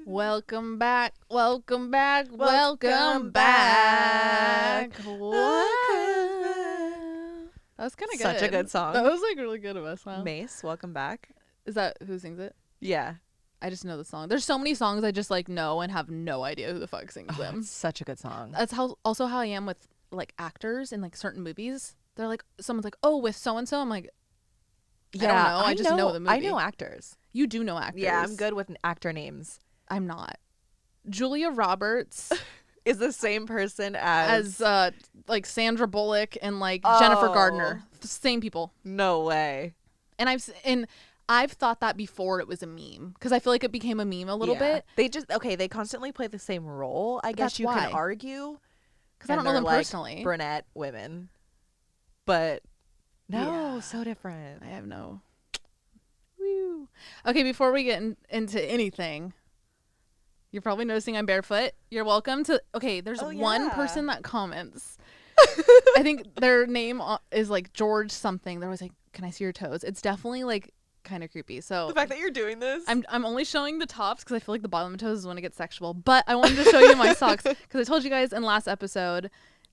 Welcome back. Welcome back. Welcome back. What? That was kind of good. Such a good song. That was like really good of us, huh? Mace, welcome back. Is that who sings it? Yeah. I just know the song. There's so many songs I just like know and have no idea who the fuck sings them. It's such a good song. That's how I am with like actors in like certain movies. They're like, someone's like, oh, with so and so. I'm like, Yeah, I don't know. I just know the movie. I know actors. You do know actors. Yeah, I'm good with actor names. I'm not. Julia Roberts Is the same person as like Sandra Bullock and like Jennifer Gardner. Same people. No way. And I've thought that before it was a meme because I feel like it became a meme a little bit. They constantly play the same role. I guess That's you why. can argue Because I don't know them like personally. Brunette women, but no, Yeah. so different. I have no. Woo. Okay, before we get into anything, you're probably noticing I'm barefoot. You're welcome to. Okay, there's one yeah. person that comments. I think their name is like George something. They're always like, "Can I see your toes?" It's definitely like kind of creepy. So The fact that you're doing this, I'm only showing the tops because I feel like the bottom of the toes is when it gets sexual. But I wanted to show you my socks because I told you guys in last episode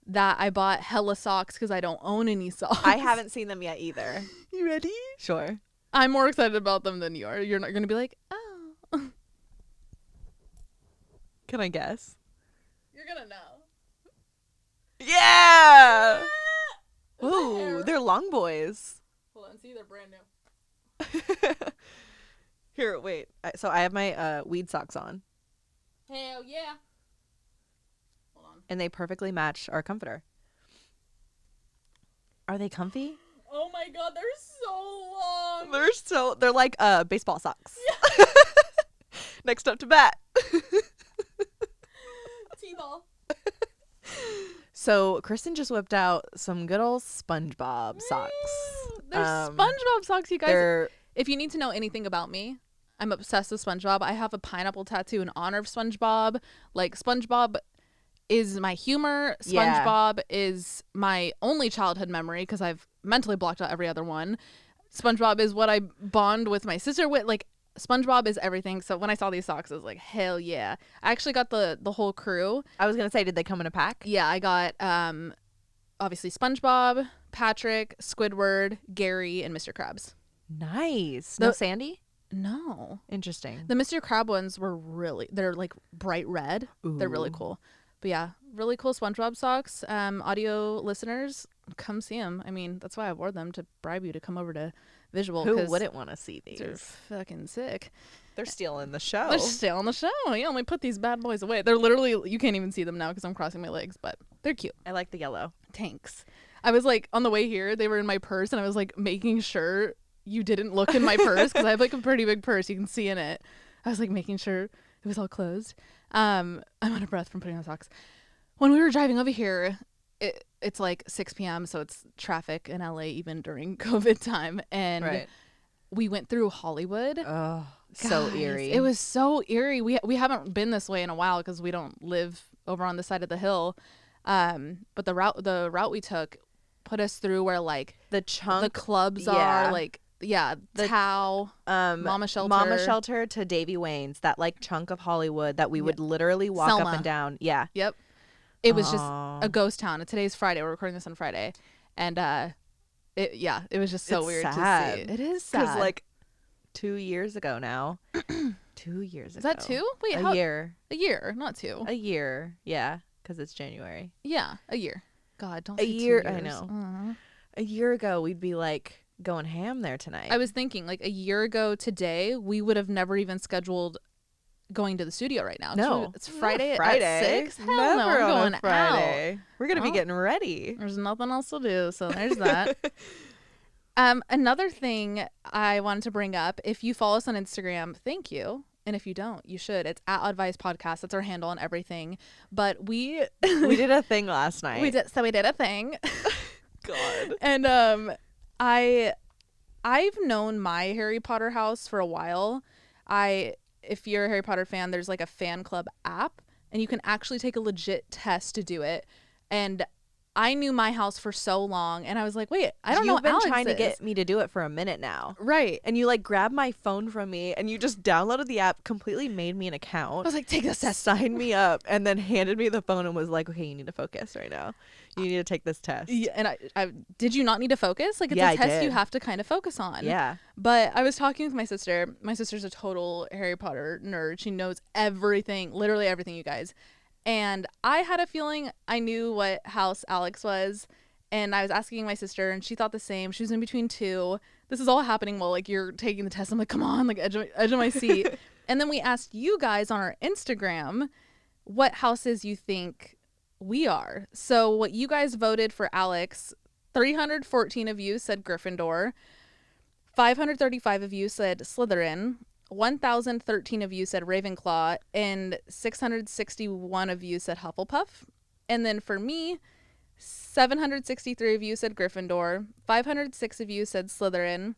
that I bought hella socks because I don't own any socks. I haven't seen them yet either. You ready? Sure. I'm more excited about them than you are. You're not going to be like, oh. Can I guess? You're going to know. Yeah. Is that Ooh, hair? they're long boys. Hold on, see, they're brand new. Here, wait. So I have my weed socks on, Hell yeah. Hold on. and they perfectly match our comforter. Are they comfy? Oh my god, they're so long. They're like baseball socks. Next up to bat. T-ball. So Kristen just whipped out some good old SpongeBob socks. They're SpongeBob socks, you guys. They're If you need to know anything about me, I'm obsessed with SpongeBob. I have a pineapple tattoo in honor of SpongeBob. Like, SpongeBob is my humor. Yeah. SpongeBob is my only childhood memory because I've mentally blocked out every other one. SpongeBob is what I bond with my sister with. Like, SpongeBob is everything. So when I saw these socks, I was like, hell yeah. I actually got the whole crew. I was gonna say, did they come in a pack? Yeah, I got obviously SpongeBob, Patrick, Squidward, Gary, and Mr. Krabs. Nice. No Sandy? No. Interesting. The Mr. Crab ones they're like bright red. They're really Ooh. cool. But yeah, really cool SpongeBob socks. Audio listeners, come see them. I mean, that's why I wore them, to bribe you to come over to Visual. Who wouldn't want to see these? They're fucking sick. They're stealing the show. They're still on the show. Yeah, let me put these bad boys away. They're literally, you can't even see them now because I'm crossing my legs, but they're cute. I like the yellow. Tanks. I was like, on the way here, they were in my purse, and I was like making sure you didn't look in my purse because I have like a pretty big purse. You can see in it. I was like making sure it was all closed. I'm out of breath from putting on socks. When we were driving over here, it's like 6 p.m. so it's traffic in LA even during COVID time, and Right. we went through Hollywood. Oh, so Guys, eerie. It was so eerie. We haven't been this way in a while because we don't live over on the side of the hill. But the route we took put us through where like the chunk. the clubs yeah. are, like the Tao, Mama Shelter to Davy Wayne's, that like chunk of Hollywood that we would literally walk Selma. up and down. Yeah. Yep. It was just Aw. a ghost town. And today's Friday. We're recording this on Friday, and it was just so It's weird sad. to see. It is sad. Because like 2 years ago now. 2 years Is ago. that 2? Wait, A year. A year, not 2. A year. Yeah. Because it's January. Yeah, a year. God, don't A say 2 year. years. I know. Aw. A year ago, we'd be like going ham there tonight. I was thinking, like, a year ago today, we would have never even scheduled going to the studio right now. No. It's Friday, Friday. at 6. Hell Never no, I'm on a going Friday. out. We're going to be Well, getting ready. There's nothing else to do, so there's that. Another thing I wanted to bring up, if you follow us on Instagram, thank you. And if you don't, you should. It's at Oddvice Podcast. That's our handle and everything. But we We did a thing last night. we did a thing. God. And I've known my Harry Potter house for a while. If you're a Harry Potter fan, there's like a fan club app, and you can actually take a legit test to do it. And I knew my house for so long, and I was like, wait, I don't know You've been Alex's. trying to get me to do it for a minute now. Right. And you like grabbed my phone from me and you just downloaded the app, completely made me an I account, was like, take this test. signed me up, and then handed me the phone and was like, okay, you need to focus right now. You need to take this test. Yeah, and I did you not need to focus? Like, it's Yeah, a I test you did. have to kind of focus on. Yeah. But I was talking with my sister. My sister's a total Harry Potter nerd. She knows everything, literally everything, you guys. And I had a feeling I knew what house Alex was. And I was asking my sister, and she thought the same. She was in between two. This is all happening while, like, you're taking the test. I'm like, come on, like, edge of my seat. And then we asked you guys on our Instagram what houses you think we are. So what you guys voted for Alex, 314 of you said Gryffindor. 535 of you said Slytherin. 1,013 of you said Ravenclaw. And 661 of you said Hufflepuff. And then for me, 763 of you said Gryffindor. 506 of you said Slytherin.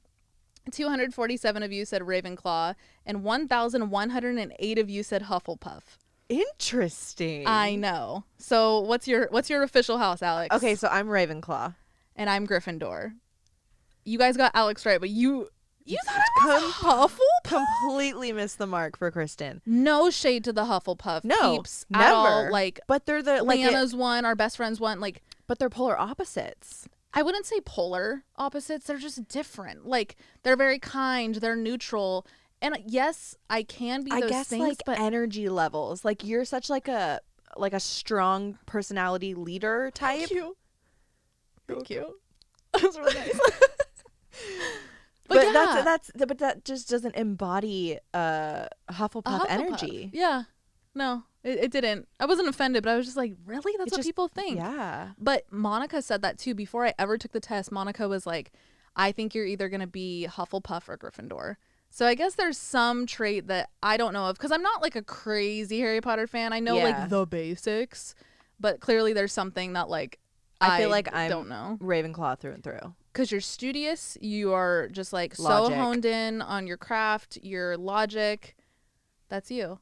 247 of you said Ravenclaw. And 1,108 of you said Hufflepuff. Interesting. I know. So what's your official house, Alex? Okay, so I'm Ravenclaw. And I'm Gryffindor. You guys got Alex right, but you thought it was Hufflepuff? Completely missed the mark for Kristen. No shade to the Hufflepuff No, peeps never. at all. Like, But they're the like Lana's one, our best friend's one. Like, but they're polar opposites. I wouldn't say polar opposites. They're just different. Like, they're very kind. They're neutral. And yes, I can be those I guess things, like but energy levels. Like you're such like a strong personality leader type. Thank you. Thank you. That was really nice. But yeah. but that just doesn't embody A Hufflepuff energy. Yeah. No, it didn't. I wasn't offended, but I was just like, really? That's what people think. Yeah. But Monica said that too. Before I ever took the test, Monica was like, I think you're either going to be Hufflepuff or Gryffindor. So I guess there's some trait that I don't know of, because I'm not like a crazy Harry Potter fan. I know like the basics, but clearly there's something that like I feel like I don't know. Ravenclaw through and through. Because you're studious, you are just like Logic. so honed in on your craft, your logic. That's you.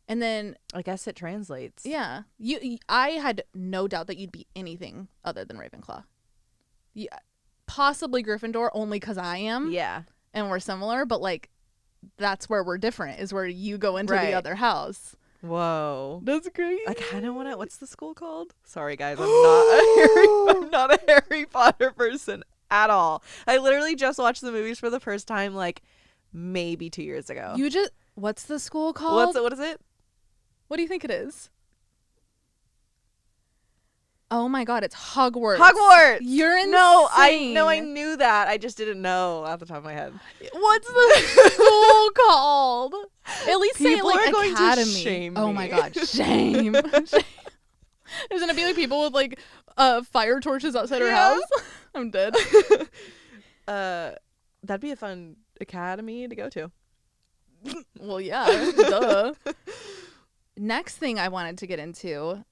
And then I guess it translates. yeah, I had no doubt that you'd be anything other than Ravenclaw. Yeah, possibly Gryffindor, only because I am. Yeah. And we're similar, but like that's where we're different, is where you go into Right. the other house. Whoa. That's crazy. I kind of want to. What's the school called? Sorry, guys. I'm not a Harry Potter person at all. I literally just watched the movies for the first time, like maybe 2 years ago. What's the school called? What is it? What do you think it is? Oh my God, it's Hogwarts. Hogwarts. You're insane. No, I knew that. I just didn't know off the top of my head. What's the school called? At least say it People like are going to academy. shame Oh me. my God, shame. Shame. There's gonna be like people with like fire torches outside our house. I'm dead. That'd be a fun academy to go to. Well, yeah, duh. Next thing I wanted to get into,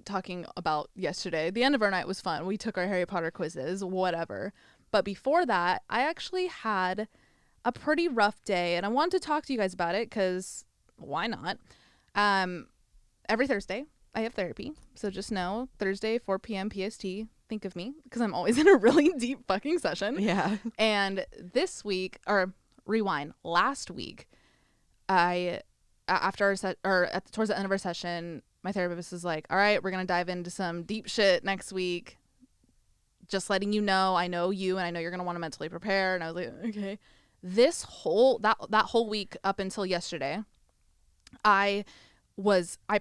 talking about yesterday, the end of our night was fun. We took our Harry Potter quizzes, whatever. But before that, I actually had a pretty rough day, and I wanted to talk to you guys about it because why not? Every Thursday, I have therapy. So just know, Thursday, 4 p.m. PST, think of me, because I'm always in a really deep fucking session. Yeah. And this week, or rewind, last week, towards the end of our session, my therapist is like, all right, we're going to dive into some deep shit next week. Just letting you know, I know you and I know you're going to want to mentally prepare. And I was like, okay. This whole, that whole week up until yesterday, I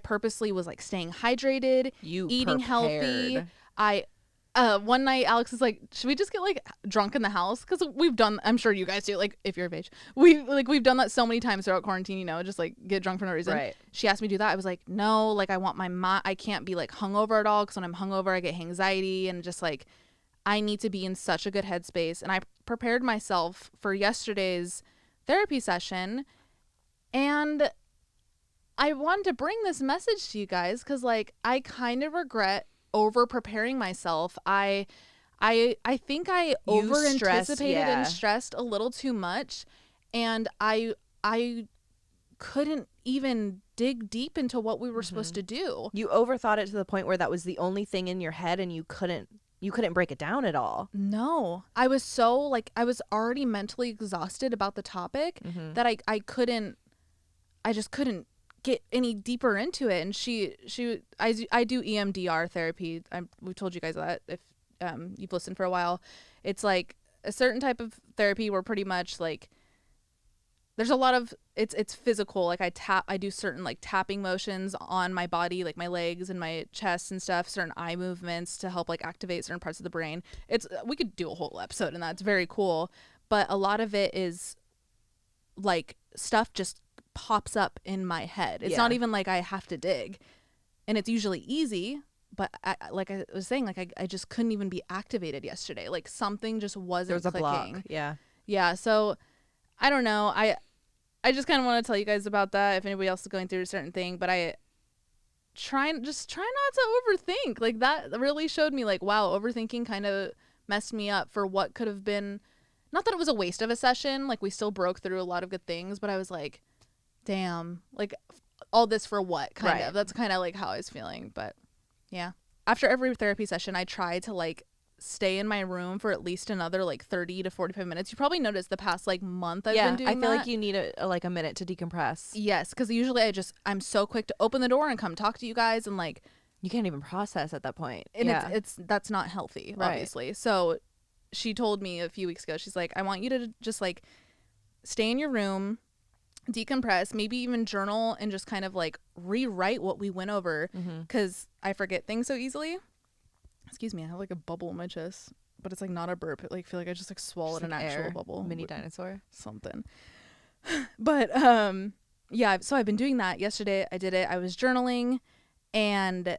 purposely was like staying hydrated, eating healthy. One night Alex is like, should we just get like drunk in the house? Because we've done, I'm sure you guys do, like if you're of age, we've done that so many times throughout quarantine, you know, just like get drunk for no reason. Right. She asked me to do that. I was like, no, like I want I can't be like hungover at all, because when I'm hungover I get anxiety, and just like I need to be in such a good headspace. And I prepared myself for yesterday's therapy session, and I wanted to bring this message to you guys because like I kind of regret over preparing myself. I think I over anticipated and stressed a little too much, and I couldn't even dig deep into what we were supposed to do. You overthought it to the point where that was the only thing in your head and you couldn't break it down at all. No, I was so like, I was already mentally exhausted about the topic that I just couldn't get any deeper into it. And I do EMDR therapy. We've told you guys that if you've listened for a while. It's like a certain type of therapy where pretty much like there's a lot of it's physical. Like I do certain like tapping motions on my body, like my legs and my chest and stuff, certain eye movements to help like activate certain parts of the brain. We could do a whole episode and that's very cool, but a lot of it is like stuff just pops up in my head. It's not even like I have to dig, and it's usually easy, but like I was saying, like I just couldn't even be activated yesterday. Like something just wasn't clicking. There was a block. Yeah, so I don't know. I just kind of want to tell you guys about that if anybody else is going through a certain thing, but I try not to overthink. Like that really showed me like, wow, overthinking kind of messed me up for what could have been, not that it was a waste of a session, like we still broke through a lot of good things, but I was like, damn, like all this for what kind of. That's kind of like how I was feeling. But yeah, after every therapy session I try to like stay in my room for at least another like 30 to 45 minutes. You probably noticed the past like month I've been doing that. I feel like you need a minute to decompress. Yes, because usually I'm so quick to open the door and come talk to you guys, and like you can't even process at that point. And that's not healthy, obviously. So she told me a few weeks ago, she's like, I want you to just like stay in your room, decompress, maybe even journal and just kind of like rewrite what we went over, because I forget things so easily. Excuse me, I have like a bubble in my chest, but it's like not a burp. It like feel like I just like swallowed an actual bubble. Mini dinosaur. Something. But yeah, so I've been doing that. Yesterday I did it. I was journaling, and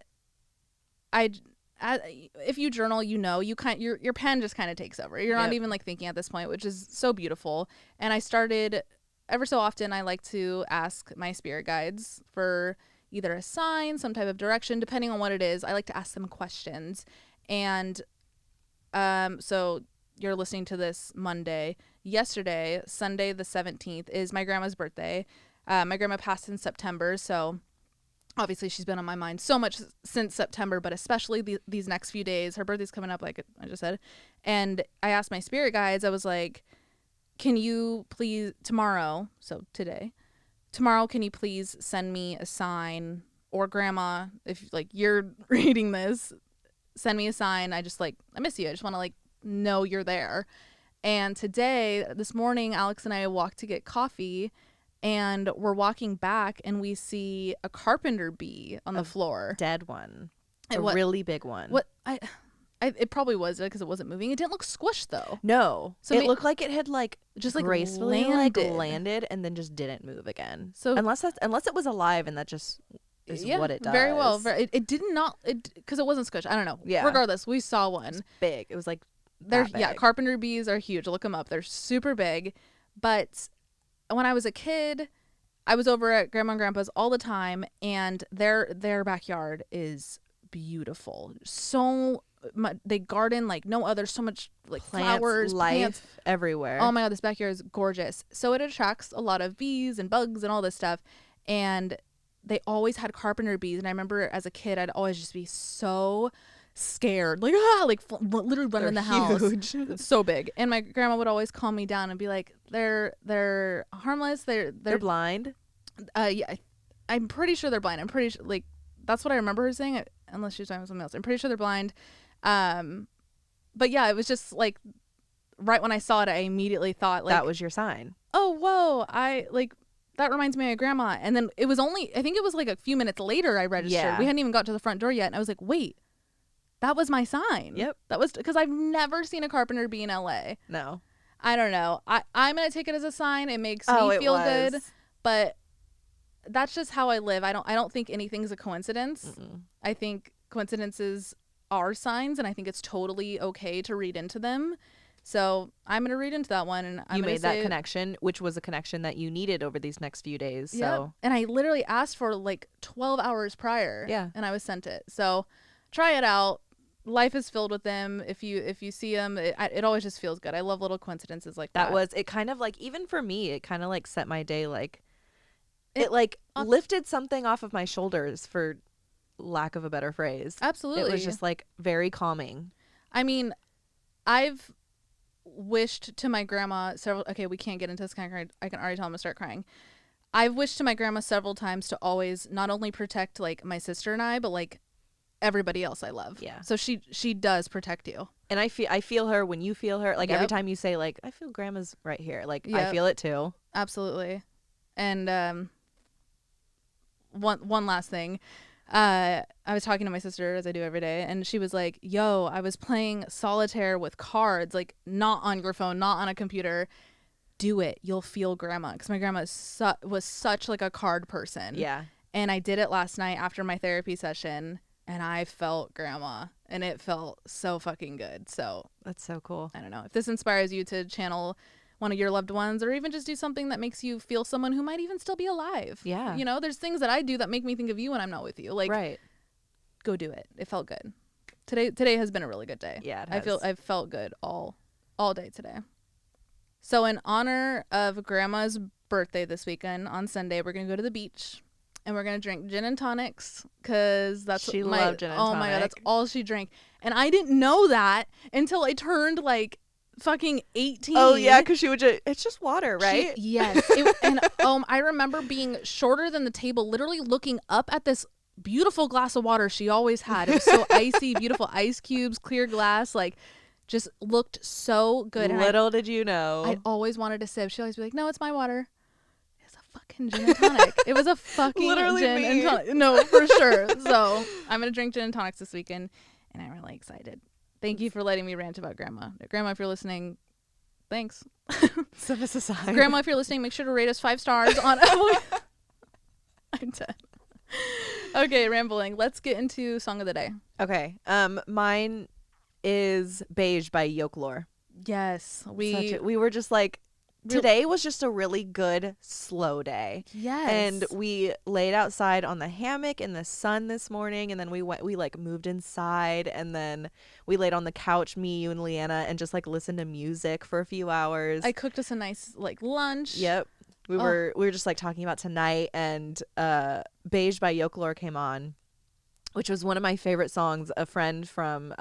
if you journal, you know, your pen just kind of takes over. You're not even like thinking at this point, which is so beautiful. And I started, ever so often I like to ask my spirit guides for either a sign, some type of direction, depending on what it is. I like to ask them questions. And so you're listening to this Monday. Yesterday, Sunday the 17th, is my grandma's birthday. My grandma passed in September, so obviously she's been on my mind so much since September, but especially these next few days. Her birthday's coming up, like I just said. And I asked my spirit guides, I was like, can you please tomorrow, can you please send me a sign, or grandma, if like you're reading this, send me a sign. I miss you. I just want to like know you're there. And this morning, Alex and I walked to get coffee, and we're walking back and we see a carpenter bee on the floor. Dead one. Really big one. It probably was because it wasn't moving. It didn't look squished though. No. So it looked like it had like just like gracefully landed and then just didn't move again. So unless it was alive, and that just is what it does. Very well. It did not, because it wasn't squished. I don't know. Yeah. Regardless, we saw one. It's big. It was like carpenter bees are huge. Look them up. They're super big. But when I was a kid, I was over at Grandma and Grandpa's all the time, and their backyard is beautiful. So they garden like no other, so much like plants, flowers, plants everywhere. Oh my god, this backyard is gorgeous. So it attracts a lot of bees and bugs and all this stuff, and they always had carpenter bees. And I remember as a kid, I'd always just be so scared, like literally run in the house. It's so big. And my grandma would always calm me down and be like, they're harmless, they're blind. Yeah, I'm pretty sure they're blind. I'm pretty sure, like, that's what I remember her saying, unless she was talking about something else. I'm pretty sure they're blind. But yeah, it was just like right when I saw it, I immediately thought like, that was your sign. Oh, whoa, that reminds me of grandma. And then I think it was like a few minutes later I registered. Yeah. We hadn't even got to the front door yet, and I was like, wait, that was my sign. Yep. That was, because I've never seen a carpenter bee in LA. No. I don't know. I'm going to take it as a sign. It makes me feel good. But that's just how I live. I don't think anything's a coincidence. Mm-mm. I think coincidences are signs, and I think it's totally okay to read into them. So I'm going to read into that one. And you made that connection, which was a connection that you needed over these next few days. Yeah. So. And I literally asked for like 12 hours prior. Yeah. And I was sent it. So try it out. Life is filled with them. If you see them, it always just feels good. I love little coincidences like that. It kind of like, even for me, it kind of like set my day like, it like lifted something off of my shoulders, for lack of a better phrase. Absolutely. It was just like very calming. I mean, I've wished to my grandma several. Okay, we can't get into this kind of crying. I can already tell I'm gonna start crying. I've wished to my grandma several times to always not only protect like my sister and I, but like everybody else I love. Yeah. So she does protect you. And I feel her when you feel her. Like every Yep. time you say like, I feel grandma's right here. Like I Yep. feel it too. Absolutely. And one last thing. I was talking to my sister, as I do every day, and she was like, yo, I was playing solitaire with cards, like not on your phone, not on a computer. Do it. You'll feel grandma. Because my grandma was such like a card person. Yeah. And I did it last night after my therapy session, and I felt grandma, and it felt so fucking good. So That's so cool. I don't know if this inspires you to channel one of your loved ones, or even just do something that makes you feel someone who might even still be alive. Yeah. You know, there's things that I do that make me think of you when I'm not with you. Like, Right. go do it. It felt good. Today has been a really good day. Yeah, it has. I've felt good all day today. So in honor of grandma's birthday this weekend on Sunday, we're going to go to the beach. And we're going to drink gin and tonics, because that's She my, loved gin and oh my God, tonic. that's all she drank. And I didn't know that until I turned like fucking 18. Oh yeah, because she would just, it's just water, right? Yes. And I remember being shorter than the table, literally looking up at this beautiful glass of water she always had. It was so icy, beautiful ice cubes, clear glass, like just looked so good. And Little did you know. I always wanted to sip. She'd always be like, no, it's my water. It's a fucking gin and tonic. It was a fucking Literally gin me. and tonic. No, for sure. So I'm going to drink gin and tonics this weekend, and I'm really excited. Thank you for letting me rant about grandma. Grandma, if you're listening, thanks. Set us aside. Grandma, if you're listening, make sure to rate us 5 stars on Apple. I'm dead. Okay, rambling. Let's get into song of the day. Okay. Mine is Beige by Yokelore. Yes, We were just like, today was just a really good slow day. yes, And we laid outside on the hammock in the sun this morning, and then we like moved inside, and then we laid on the couch, me, you, and Leanna, and just like listened to music for a few hours. I cooked us a nice like lunch. Yep. We were just like talking about tonight, and Beige by Yokelore came on, which was one of my favorite songs. A friend from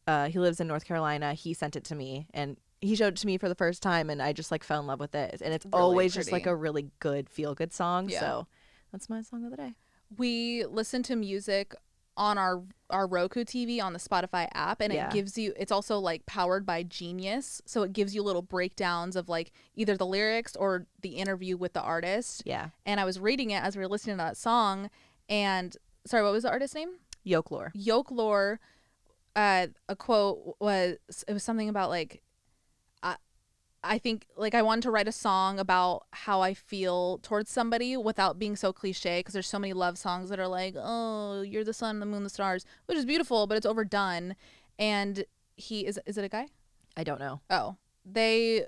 he lives in North Carolina, he sent it to me, and he showed it to me for the first time, and I just like fell in love with it. And it's Really always just pretty. like a really good feel good song. Yeah. So that's my song of the day. We listen to music on our Roku TV on the Spotify app, and Yeah. it gives you, it's also like powered by Genius, so it gives you little breakdowns of like either the lyrics or the interview with the artist. Yeah. And I was reading it as we were listening to that song, and sorry, what was the artist's name? Yokelore. Yokelore. A quote was, it was something about like, I think like I wanted to write a song about how I feel towards somebody without being so cliche, because there's so many love songs that are like, oh, you're the sun, the moon, the stars, which is beautiful, but it's overdone. And he is it a guy? I don't know. Oh, they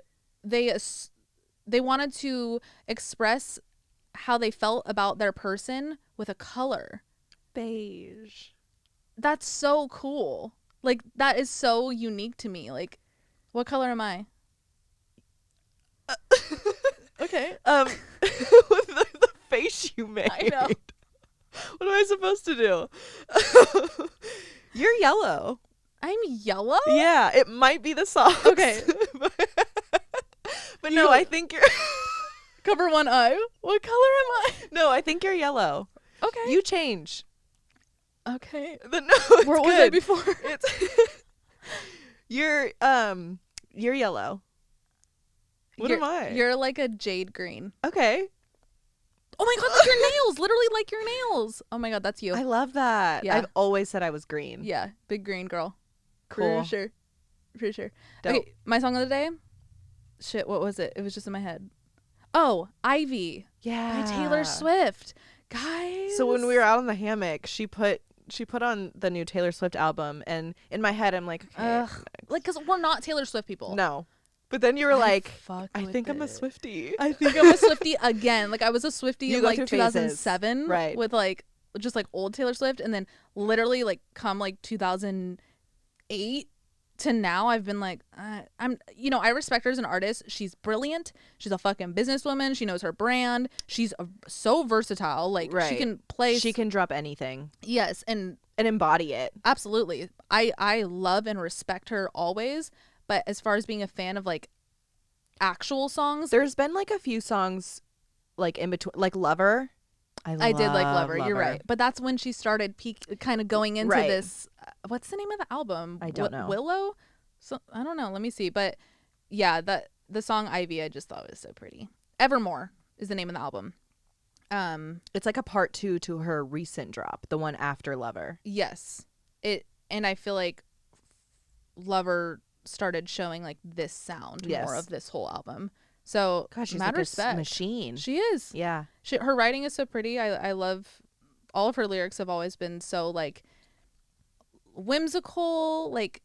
wanted to express how they felt about their person with a color. Beige. That's so cool. Like that is so unique to me. Like, what color am I? Okay. With the face you made. I know. What am I supposed to do? You're yellow. I'm yellow? Yeah, it might be the socks. Okay. but no, I think you're Cover one eye. What color am I? No, I think you're yellow. Okay. You change. Okay. No, it's Where good. was I before? It's you're yellow. What am I? You're like a jade green. Okay. Oh my god, like your nails. Literally like your nails. Oh my god, that's you. I love that. Yeah. I've always said I was green. Yeah, big green girl. Cool. For sure. For sure. Dope. Okay, my song of the day? Shit, what was it? It was just in my head. Oh, Ivy Yeah. by Taylor Swift. Guys. So when we were out on the hammock, she put on the new Taylor Swift album, and in my head I'm like, okay, Ugh. Like, because we're not Taylor Swift people. no. But then you were like, fuck I with think I'm a it. Swiftie. I think I'm a Swiftie again. Like I was a Swiftie You in go like through phases. 2007, Right. With like just like old Taylor Swift, and then literally like come like 2008 to now I've been like, I respect her as an artist. She's brilliant. She's a fucking businesswoman. She knows her brand. She's so versatile. Like, she can play. She can drop anything. Yes. And embody it. Absolutely. I love and respect her always. But as far as being a fan of like actual songs, there's been like a few songs like in between, like Lover. I did like Lover. You're right. But that's when she started kind of going into this. What's the name of the album? I don't know. Willow? So I don't know. Let me see. But yeah, the song Ivy I just thought was so pretty. Evermore is the name of the album. It's like a part 2 to her recent drop, the one after Lover. Yes. And I feel like Lover started showing like this sound more of this whole album. So gosh, she's mad like respect. a machine. She is. Yeah. Her writing is so pretty. I love all of her lyrics have always been so like whimsical, like,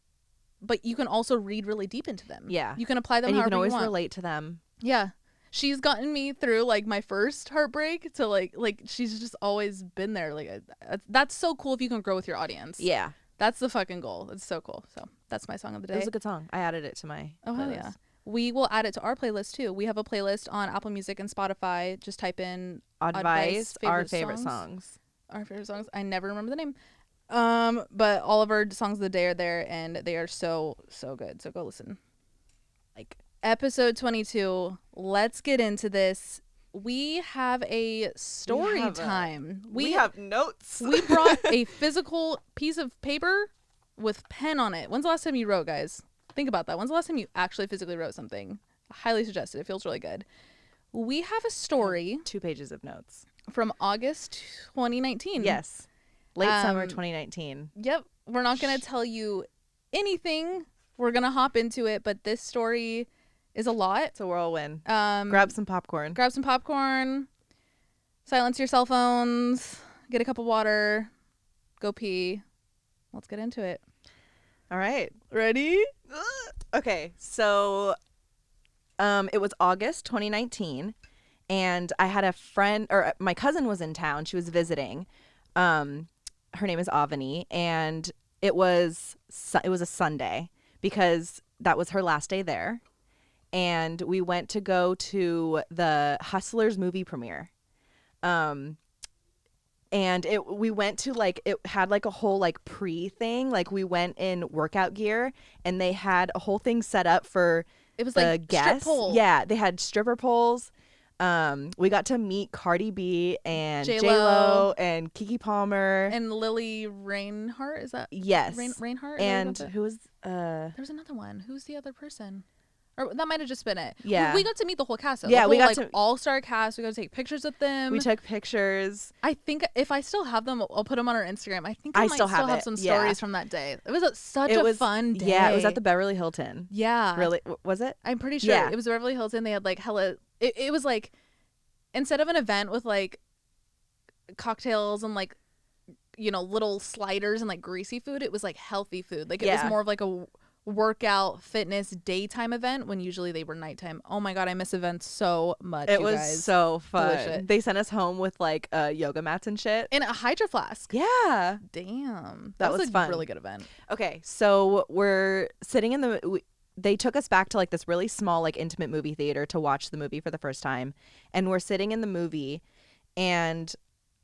but you can also read really deep into them. Yeah. You can apply them and you however can always you want. relate to them. Yeah. She's gotten me through like my first heartbreak to like she's just always been there. Like that's so cool if you can grow with your audience. Yeah. That's the fucking goal. It's so cool. So that's my song of the day. It was a good song. I added it to my playlist. Hell yeah. We will add it to our playlist too. We have a playlist on Apple Music and Spotify. Just type in Oddvice, our favorite songs. Our favorite songs. I never remember the name. But all of our songs of the day are there and they are so good. So go listen. Like episode 22. Let's get into this. We have a story time. We have notes. We brought a physical piece of paper with pen on it. When's the last time you wrote, guys? Think about that. When's the last time you actually physically wrote something? Highly suggested. It feels really good. We have a story. 2 pages of notes. From August 2019. Yes. Late summer 2019. Yep. We're not going to tell you anything. We're going to hop into it, but this story is a lot. It's a whirlwind. Grab some popcorn. Silence your cell phones. Get a cup of water. Go pee. Let's get into it. All right. Ready? Okay. So it was August 2019 and I had a friend, or my cousin was in town. She was visiting. Her name is Avani, and it was a Sunday because that was her last day there. And we went to go to the Hustlers movie premiere. And we went to like, it had like a whole like pre thing. Like we went in workout gear and they had a whole thing set up for it was the like guests. strip pole. Yeah, they had stripper poles. We got to meet Cardi B and J-Lo and Keke Palmer and Lily Reinhart. Is that Reinhart? And who was there was another one. Who's the other person? Or that might have just been it. Yeah. We got to meet the whole cast. Yeah, we got to all-star cast. We got to take pictures with them. We took pictures. I think if I still have them, I'll put them on our Instagram. I think I might still have some stories from that day. It was such a fun day. Yeah, it was at the Beverly Hilton. Yeah. Really? Was it? I'm pretty sure. Yeah. It was Beverly Hilton. They had like hella... It was like... Instead of an event with like cocktails and like, you know, little sliders and like greasy food, it was like healthy food. Like it was more of like a workout fitness daytime event when usually they were nighttime. Oh my god, I miss events so much. It was guys. so fun. Delicious. They sent us home with like yoga mats and shit in a hydro flask. Yeah, damn, that was a fun. Really good event. Okay, so we're sitting in they took us back to like this really small like intimate movie theater to watch the movie for the first time, and we're sitting in the movie and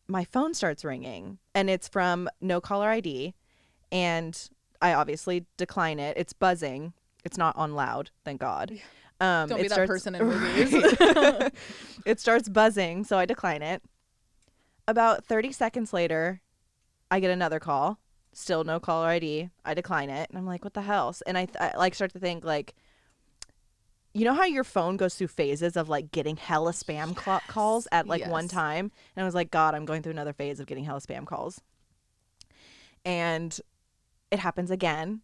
my phone starts ringing and it's from No Caller ID, and I obviously decline it. It's buzzing. It's not on loud, thank God. Don't be that person in movies. It starts buzzing, so I decline it. About 30 seconds later, I get another call. Still no caller ID. I decline it. And I'm like, what the hell? And I like start to think like, you know how your phone goes through phases of like getting hella spam calls at like one time? And I was like, God, I'm going through another phase of getting hella spam calls. And it happens again.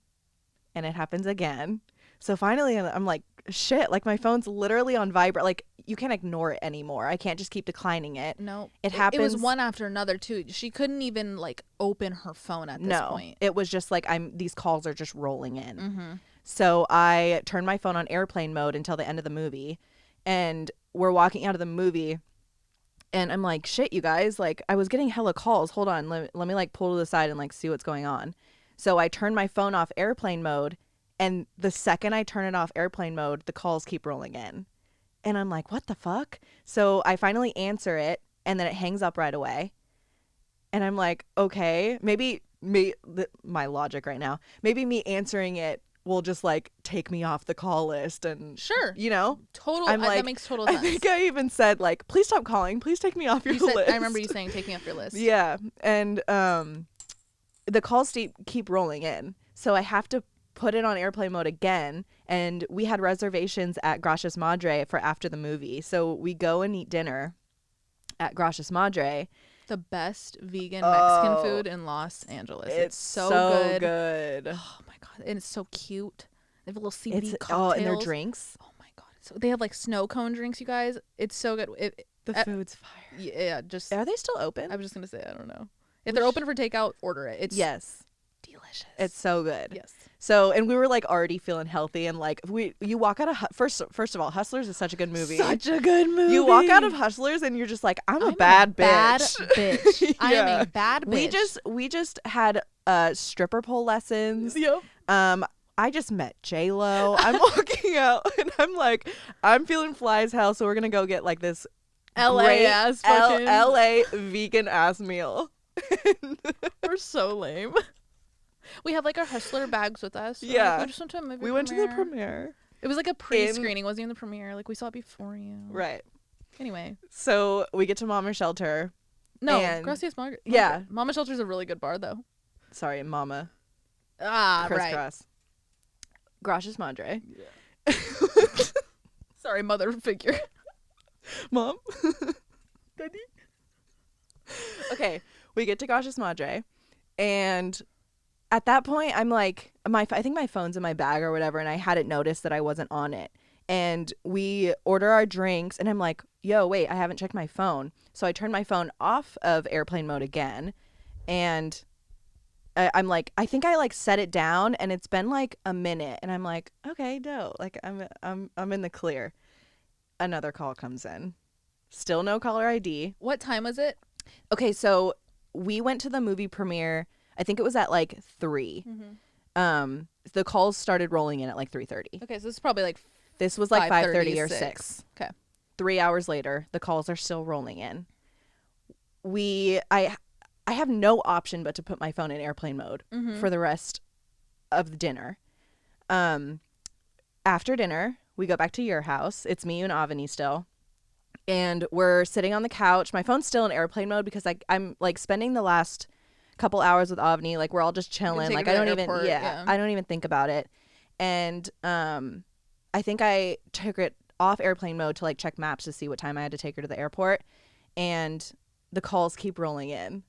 And it happens again. So finally I'm like, shit, like my phone's literally on vibrate. Like you can't ignore it anymore. I can't just keep declining it. No. It happens. It was one after another too. She couldn't even like open her phone at this point. It was just like these calls are just rolling in. Mm-hmm. So I turned my phone on airplane mode until the end of the movie. And we're walking out of the movie and I'm like, shit, you guys, like I was getting hella calls. Hold on. Let me like pull to the side and like see what's going on. So I turned my phone off airplane mode And the second I turn it off airplane mode, the calls keep rolling in. And I'm like, what the fuck? So I finally answer it, and then it hangs up right away. And I'm like, okay, maybe my logic right now, maybe me answering it will just like take me off the call list, and Sure. you know, I'm like, that makes total sense. I think I even said like, please stop calling, please take me off your list. I remember you saying take me off your list. Yeah. And the calls keep rolling in, so I have to put it on airplane mode again. And we had reservations at Gracias Madre for after the movie, so we go and eat dinner at Gracias Madre. The best vegan Mexican food in Los Angeles. It's so good. Oh my god, and it's so cute. They have a little CBD cocktails. And their drinks. Oh my god, so they have like snow cone drinks. You guys, it's so good. The food's fire. Yeah, just are they still open? I was just gonna say I don't know if they're open for takeout. Order it. It's yes, delicious. It's so good. Yes. So, and we were like already feeling healthy, and like you walk out of first of all, Hustlers is such a good movie. Such a good movie. You walk out of Hustlers and you're just like, I'm a bad bitch. Bad bitch. Yeah. I am a bad bitch. We just had stripper pole lessons. Yep. I just met J-Lo. I'm walking out and I'm like, I'm feeling fly as hell, so we're gonna go get like this LA ass fucking LA vegan ass meal. We're so lame. We have like our Hustler bags with us. So yeah. Like, we just went to a movie. We went to the premiere. It was like a pre-screening. It wasn't even the premiere. Like we saw it before you. Right. Anyway. So we get to Mama Shelter. No, and Gracias Margaret. Yeah. Mama Shelter's a really good bar though. Sorry, Mama. Right. Gracias Madre. Yeah. Sorry, mother figure. Mom. Daddy. Okay, we get to Gracias Madre, and at that point, I'm like, I think my phone's in my bag or whatever, and I hadn't noticed that I wasn't on it. And we order our drinks, and I'm like, yo, wait, I haven't checked my phone. So I turn my phone off of airplane mode again, and I'm like, I think I like set it down, and it's been like a minute, and I'm like, okay, no, like I'm in the clear. Another call comes in, still no caller ID. What time was it? Okay, so we went to the movie premiere. I think it was at like 3. Mm-hmm. The calls started rolling in at like 3:30. Okay, so this is probably like this was like 5:30 or 6. 6. Okay. 3 hours later, the calls are still rolling in. I have no option but to put my phone in airplane mode for the rest of the dinner. After dinner, we go back to your house. It's me, you, and Avani still. And we're sitting on the couch. My phone's still in airplane mode because I'm like spending the last couple hours with Avani. Like we're all just chilling. Like I don't even think about it. And I think I took it off airplane mode to like check maps to see what time I had to take her to the airport. And the calls keep rolling in.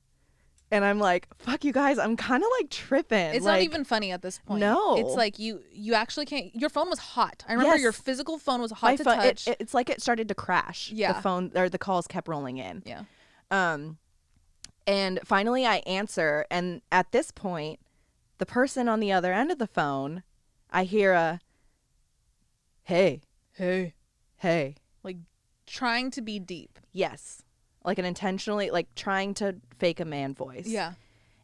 And I'm like, fuck you guys, I'm kind of like tripping. It's like, not even funny at this point. No. It's like you actually can't. Your phone was hot. I remember your physical phone was hot to touch. It's like it started to crash. Yeah. The phone or the calls kept rolling in. Yeah. And finally I answer. And at this point, the person on the other end of the phone, I hear a, hey. Like trying to be deep. Yes. Like an intentionally, like trying to fake a man voice. Yeah.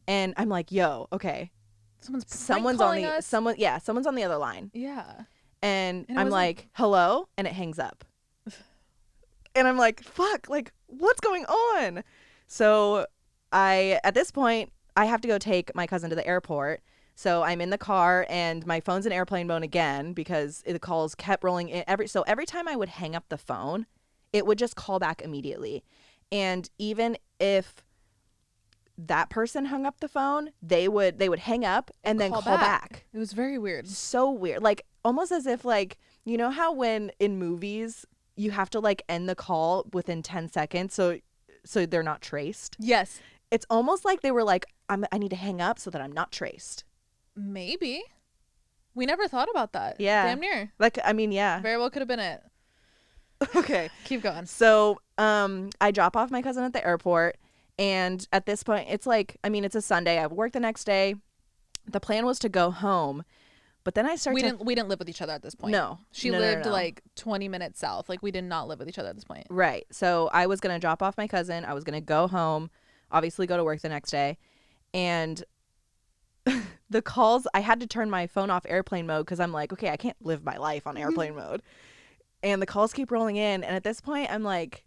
And I'm like, yo, okay. Someone's on the someone's on the other line. Yeah. And I'm like, hello? And it hangs up. And I'm like, fuck, like, what's going on? So at this point, I have to go take my cousin to the airport. So I'm in the car and my phone's in airplane mode again because the calls kept rolling in. Every time I would hang up the phone, it would just call back immediately. And even if that person hung up the phone, they would hang up and then call back. It was very weird. So weird. Like almost as if like, you know how when in movies you have to like end the call within 10 seconds so they're not traced? Yes. It's almost like they were like, I need to hang up so that I'm not traced. Maybe. We never thought about that. Yeah. Damn near. Like, I mean, yeah. Very well could have been it. Okay. Keep going. So I drop off my cousin at the airport. And at this point, it's like, I mean, it's a Sunday. I have work the next day. The plan was to go home. But then I started We didn't live with each other at this point. No. She lived like 20 minutes south. Like we did not live with each other at this point. Right. So I was going to drop off my cousin. I was going to go home, obviously go to work the next day. And the calls, I had to turn my phone off airplane mode because I'm like, okay, I can't live my life on airplane mode. And the calls keep rolling in. And at this point, I'm like,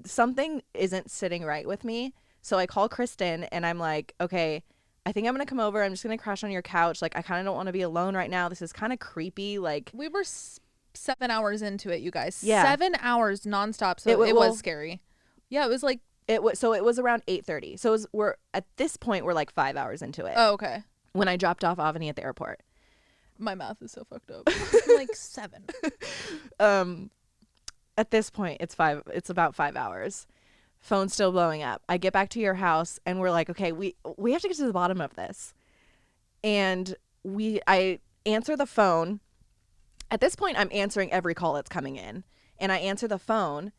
something isn't sitting right with me. So I call Kristen and I'm like, okay, I think I'm going to come over. I'm just going to crash on your couch. Like, I kind of don't want to be alone right now. This is kind of creepy. Like, We were 7 hours into it, you guys. Yeah. 7 hours nonstop. So it was scary. Yeah, it was like, it was around 8:30. So we're at this point, we're like 5 hours into it. oh, okay. When I dropped off Avani at the airport. My math is so fucked up. I'm like 7. At this point, it's about 5 hours. Phone's still blowing up. I get back to your house and we're like, okay, we have to get to the bottom of this. And I answer the phone. At this point, I'm answering every call that's coming in. And I answer the phone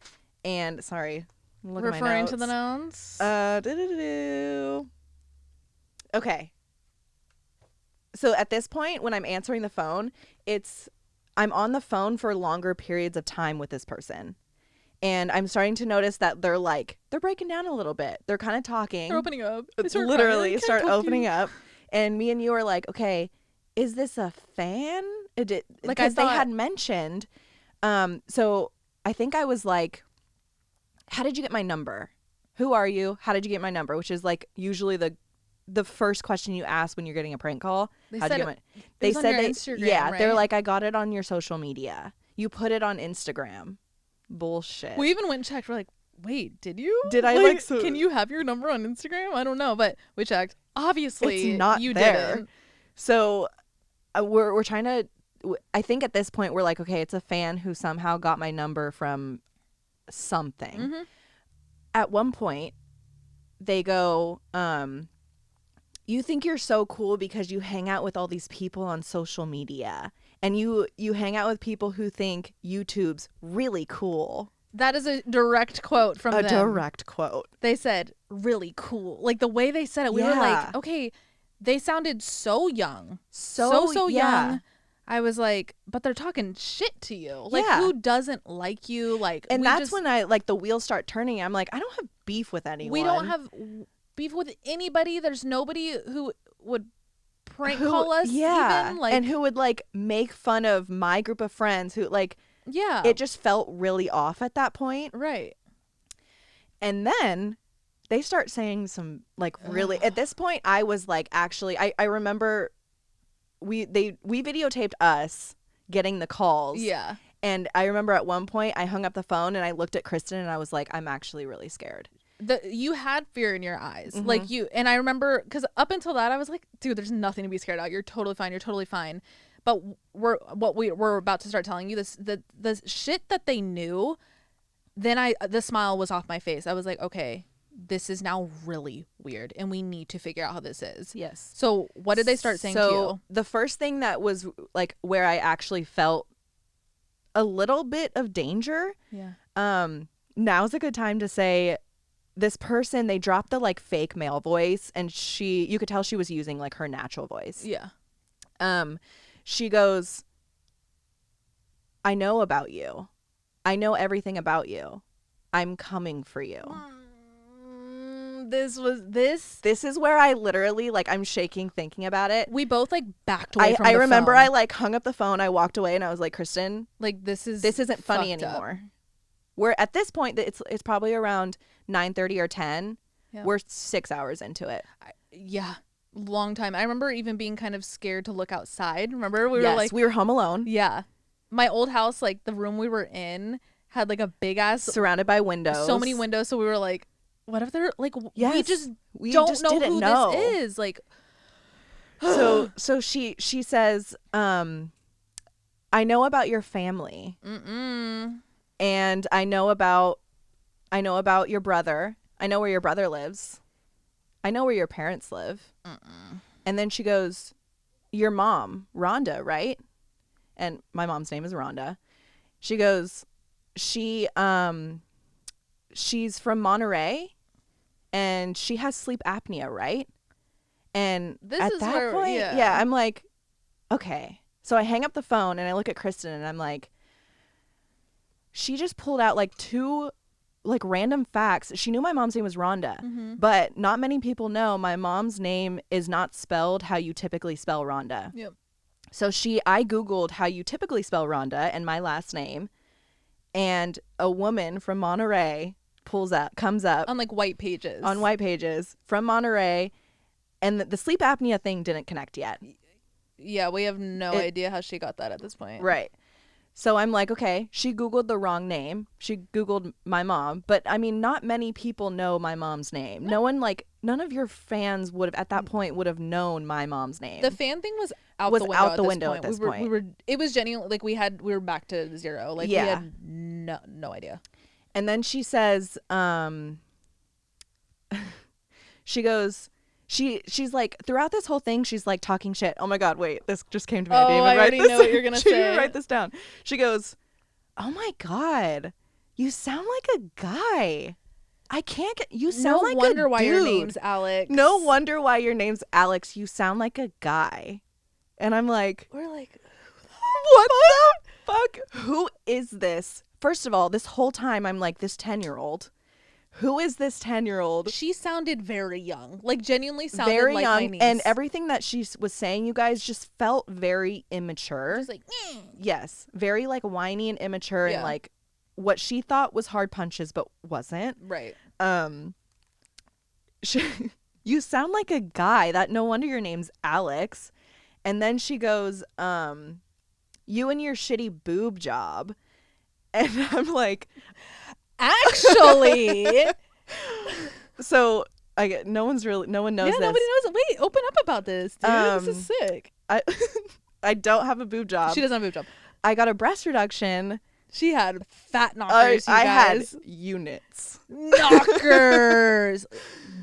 and sorry, look at my Referring notes. to the notes. Okay. So at this point, when I'm answering the phone, I'm on the phone for longer periods of time with this person. And I'm starting to notice that they're breaking down a little bit. They're kind of talking. They're opening up. It's literally start opening up. And me and you are like, okay, is this a fan? Because they had mentioned. So I think I was like, how did you get my number? Who are you? How did you get my number? Which is like usually the first question you ask when you're getting a prank call. They How'd said you get They said Instagram, yeah, right? they're like, I got it on your social media. You put it on Instagram. Bullshit. We even went and checked. We're like, wait, did you? Did I Can you have your number on Instagram? I don't know, but we checked. Obviously, it's not you there. didn't. So we're trying to. I think at this point we're like, okay, it's a fan who somehow got my number from something. Mm-hmm. At one point, they go, you think you're so cool because you hang out with all these people on social media and you hang out with people who think YouTube's really cool. That is a direct quote from them. A direct quote. They said, really cool. Like the way they said it, we were like, okay, they sounded so young. So yeah. young. I was like, but they're talking shit to you. Like, Yeah. who doesn't like you? Like, And that's when I like the wheels start turning. I'm like, I don't have beef with anyone. We don't have beef with anybody. There's nobody who would prank call us. Yeah. Even, like, and who would like make fun of my group of friends who like, yeah. it just felt really off at that point. Right. And then they start saying some like really, at this point I was like, actually, I remember we videotaped us getting the calls. Yeah. And I remember at one point I hung up the phone and I looked at Kristen and I was like, I'm actually really scared. You had fear in your eyes. Mm-hmm. Like and I remember, because up until that I was like, dude, there's nothing to be scared about. You're totally fine. But we're about to start telling you this, the shit that they knew, then the smile was off my face. I was like, okay, this is now really weird and we need to figure out how this is. Yes. So what did they start saying to you? The first thing that was like where I actually felt a little bit of danger. Yeah. Now's a good time to say, this person, they dropped the like fake male voice and you could tell she was using like her natural voice. Yeah. She goes, I know about you. I know everything about you. I'm coming for you. This is where I literally like, I'm shaking thinking about it. We both like backed away from I the remember phone. I like hung up the phone. I walked away and I was like, Kristen, like this isn't funny fucked up. anymore. We're at this point that it's probably around 9:30 or 10. Yeah. We're 6 hours into it. Yeah. Long time. I remember even being kind of scared to look outside. Remember we were Yes, like, we were home alone. yeah. My old house, like the room we were in had like a big ass, Surrounded by windows. so many windows. So we were like, what if they're like, Yes, we don't know didn't who know. this is. Like, so she says, I know about your family. And I know about your brother. I know where your brother lives. I know where your parents live. And then she goes, your mom, Rhonda, right? And my mom's name is Rhonda. She goes, she's from Monterey and she has sleep apnea, right? And This at is that where- point, yeah. I'm like, okay. So I hang up the phone and I look at Kristen and I'm like, she just pulled out like two like random facts. She knew my mom's name was Rhonda, but not many people know my mom's name is not spelled how you typically spell Rhonda. Yep. So I Googled how you typically spell Rhonda and my last name, and a woman from Monterey comes up On like white pages. from Monterey, and the sleep apnea thing didn't connect yet. Yeah, we have no idea how she got that at this point. Right. So I'm like, okay, she Googled the wrong name. She Googled my mom. But I mean, not many people know my mom's name. No one, like, none of your fans would have, at that point, would have known my mom's name. The fan thing was out the window at this point. It was genuine. Like, we were back to zero. Like, we had no idea. And then she says, she goes, she's like, throughout this whole thing, she's like talking shit. Oh my God, wait, this just came to me. I already know what you're going to say. She didn't write this down. She goes, oh my God, you sound like a guy. I can't get, you sound like a dude. No wonder why your name's Alex. No wonder why your name's Alex. You sound like a guy. And I'm like, we're like, what the fuck? Who is this? First of all, this whole time I'm like, this 10-year-old. Who is this 10-year-old? She sounded very young. Like, genuinely sounded very like young, my niece. and everything that she was saying, you guys, just felt very immature. Just like, yes, very like whiny and immature, and like what she thought was hard punches, but wasn't. Right. You sound like a guy. That no wonder your name's Alex. And then she goes, you and your shitty boob job. And I'm like, actually. So no one knows this. Nobody knows. Wait, open up about this, dude. This is sick. I don't have a boob job. She doesn't have a boob job. I got a breast reduction. She had fat knockers. I had units. Knockers.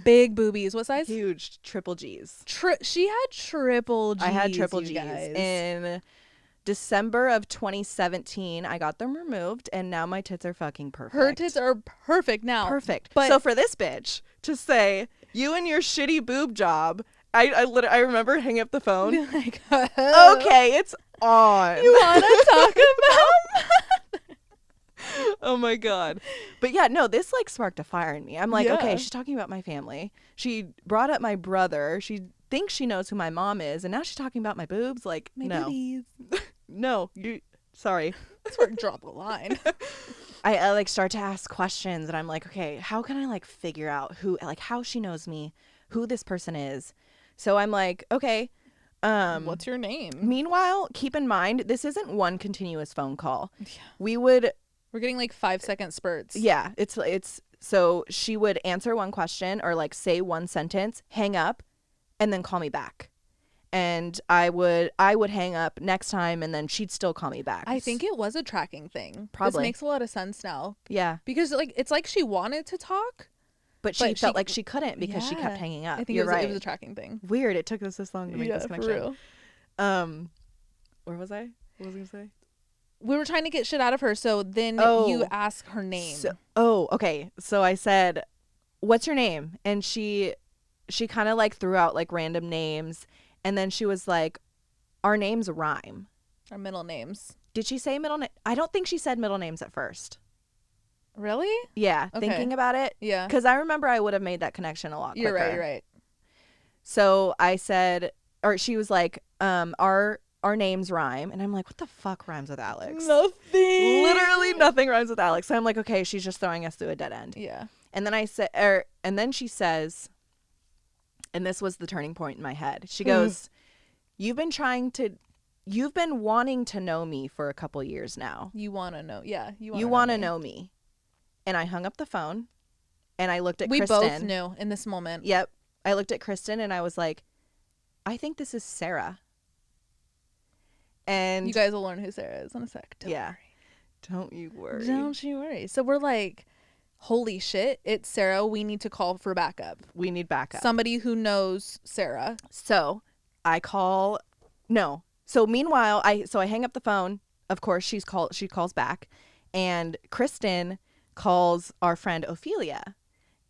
Big boobies. What size? Huge. Triple G's. She had triple G's. I had triple G's. Guys. In December of 2017, I got them removed, and now my tits are fucking perfect. Her tits are perfect now. Perfect. But so for this bitch to say, you and your shitty boob job, I remember hanging up the phone. Like, okay, it's on. You want to talk about? Oh my God. But yeah, no, this like sparked a fire in me. I'm like, okay, she's talking about my family. She brought up my brother. She thinks she knows who my mom is, and now she's talking about my boobs. Like, my no. boobies. No, sorry. That's where drop the line. I like start to ask questions, and I'm like, okay, how can I like figure out how she knows me, who this person is? So I'm like, okay, what's your name? Meanwhile, keep in mind, this isn't one continuous phone call. Yeah. We're getting like 5-second spurts. Yeah, it's so she would answer one question or like say one sentence, hang up, and then call me back. And I would hang up next time, and then she'd still call me back. I think it was a tracking thing. Probably. This makes a lot of sense now. Yeah. Because like it's like she wanted to talk, but she felt like she couldn't because she kept hanging up. I think You're right. It was a tracking thing. Weird. It took us this long to make this connection. For real. Where was I? What was I gonna say? We were trying to get shit out of her, so then you ask her name. Okay. So I said, "What's your name?" And she kind of like threw out like random names, and then she was like, "Our names rhyme." Our middle names. Did she say middle name? I don't think she said middle names at first. Really? Yeah. Okay. Thinking about it. Yeah. Because I remember I would have made that connection a lot quicker. You're right. So I said, or she was like, our names rhyme. And I'm like, what the fuck rhymes with Alex? Nothing. Literally nothing rhymes with Alex. So I'm like, okay, she's just throwing us through a dead end. Yeah. And then and then she says, and this was the turning point in my head. She goes, you've been wanting to know me for a couple years now. You want to know. Yeah. You want to know me. And I hung up the phone and I looked at Kristen. We both knew in this moment. Yep. I looked at Kristen and I was like, I think this is Sarah. And you guys will learn who Sarah is in a sec. Don't worry. Don't you worry. Don't you worry. So we're like, holy shit, it's Sarah. We need to call for backup. We need backup. Somebody who knows Sarah. So I call. No. So meanwhile, I hang up the phone. Of course, she calls back, and Kristen calls our friend Ophelia,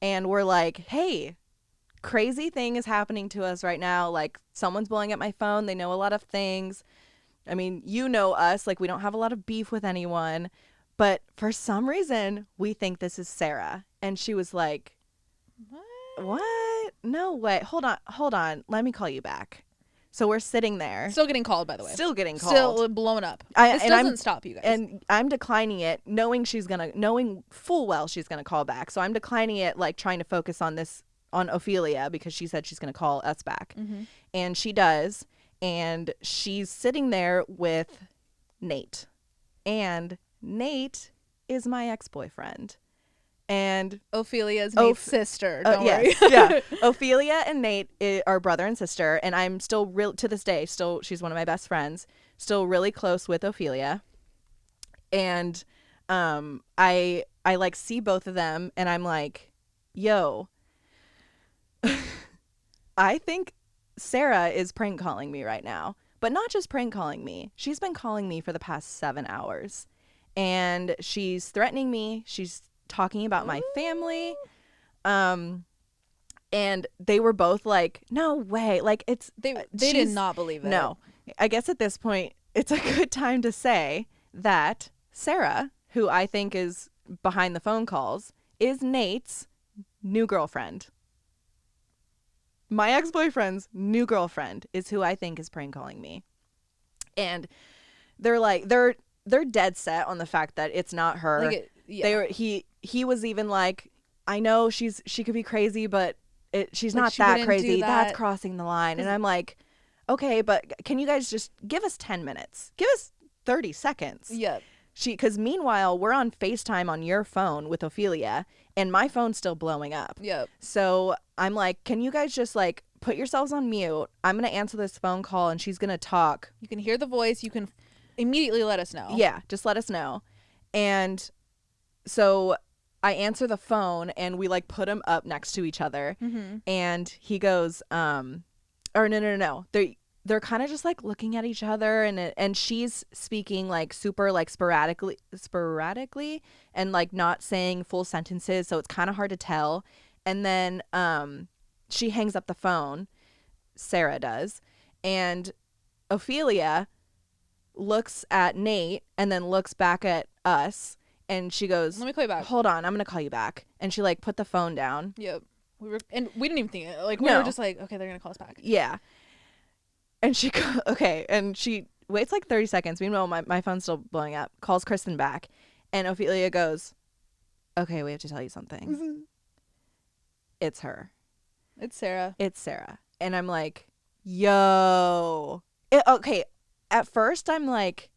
and we're like, hey, crazy thing is happening to us right now. Like, someone's blowing up my phone. They know a lot of things. I mean, you know us. Like, we don't have a lot of beef with anyone, But for some reason, we think this is Sarah. And she was like, what? No way. Hold on. Let me call you back. So we're sitting there. Still getting called, by the way. Still getting called. Still blown up. This doesn't stop you guys. And I'm declining it, knowing full well she's gonna call back. So I'm declining it, like trying to focus on Ophelia, because she said she's gonna call us back. Mm-hmm. And she does. And she's sitting there with Nate. And Nate is my ex-boyfriend. And Ophelia's Nate's sister. Don't yes, worry. yeah. Ophelia and Nate are brother and sister, and I'm still to this day, she's one of my best friends. Still really close with Ophelia, and I like see both of them, and I'm like, yo, I think Sarah is prank calling me right now, but not just prank calling me. She's been calling me for the past 7 hours, and she's threatening me. She's talking about my family, and they were both like, no way, like they did not believe it. No, I guess at this point it's a good time to say that Sarah, who I think is behind the phone calls, is Nate's new girlfriend. My ex-boyfriend's new girlfriend is who I think is prank calling me. And they're like, they're dead set on the fact that it's not her. He was even like, I know she could be crazy, but she's like, not that crazy. That's crossing the line. And I'm like, okay, but can you guys just give us 10 minutes? Give us 30 seconds. Yep. Because meanwhile, we're on FaceTime on your phone with Ophelia, and my phone's still blowing up. Yep. So I'm like, can you guys just like put yourselves on mute? I'm going to answer this phone call, and she's going to talk. You can hear the voice. You can immediately let us know. Yeah, just let us know. And so I answer the phone, and we like put them up next to each other. Mm-hmm. And he goes, or no. They're kind of just like looking at each other, and she's speaking like super like sporadically and like not saying full sentences, so it's kind of hard to tell. And then she hangs up the phone, Sarah does, and Ophelia looks at Nate and then looks back at us, and she goes, let me call you back. Hold on, I'm gonna call you back. And she like put the phone down. Yep. We didn't even think it. Like we were just like, okay, they're gonna call us back. Yeah. And she waits like 30 seconds. Meanwhile, my phone's still blowing up. Calls Kristen back. And Ophelia goes, okay, we have to tell you something. Mm-hmm. It's her. It's Sarah. And I'm like, yo. Okay, at first I'm like,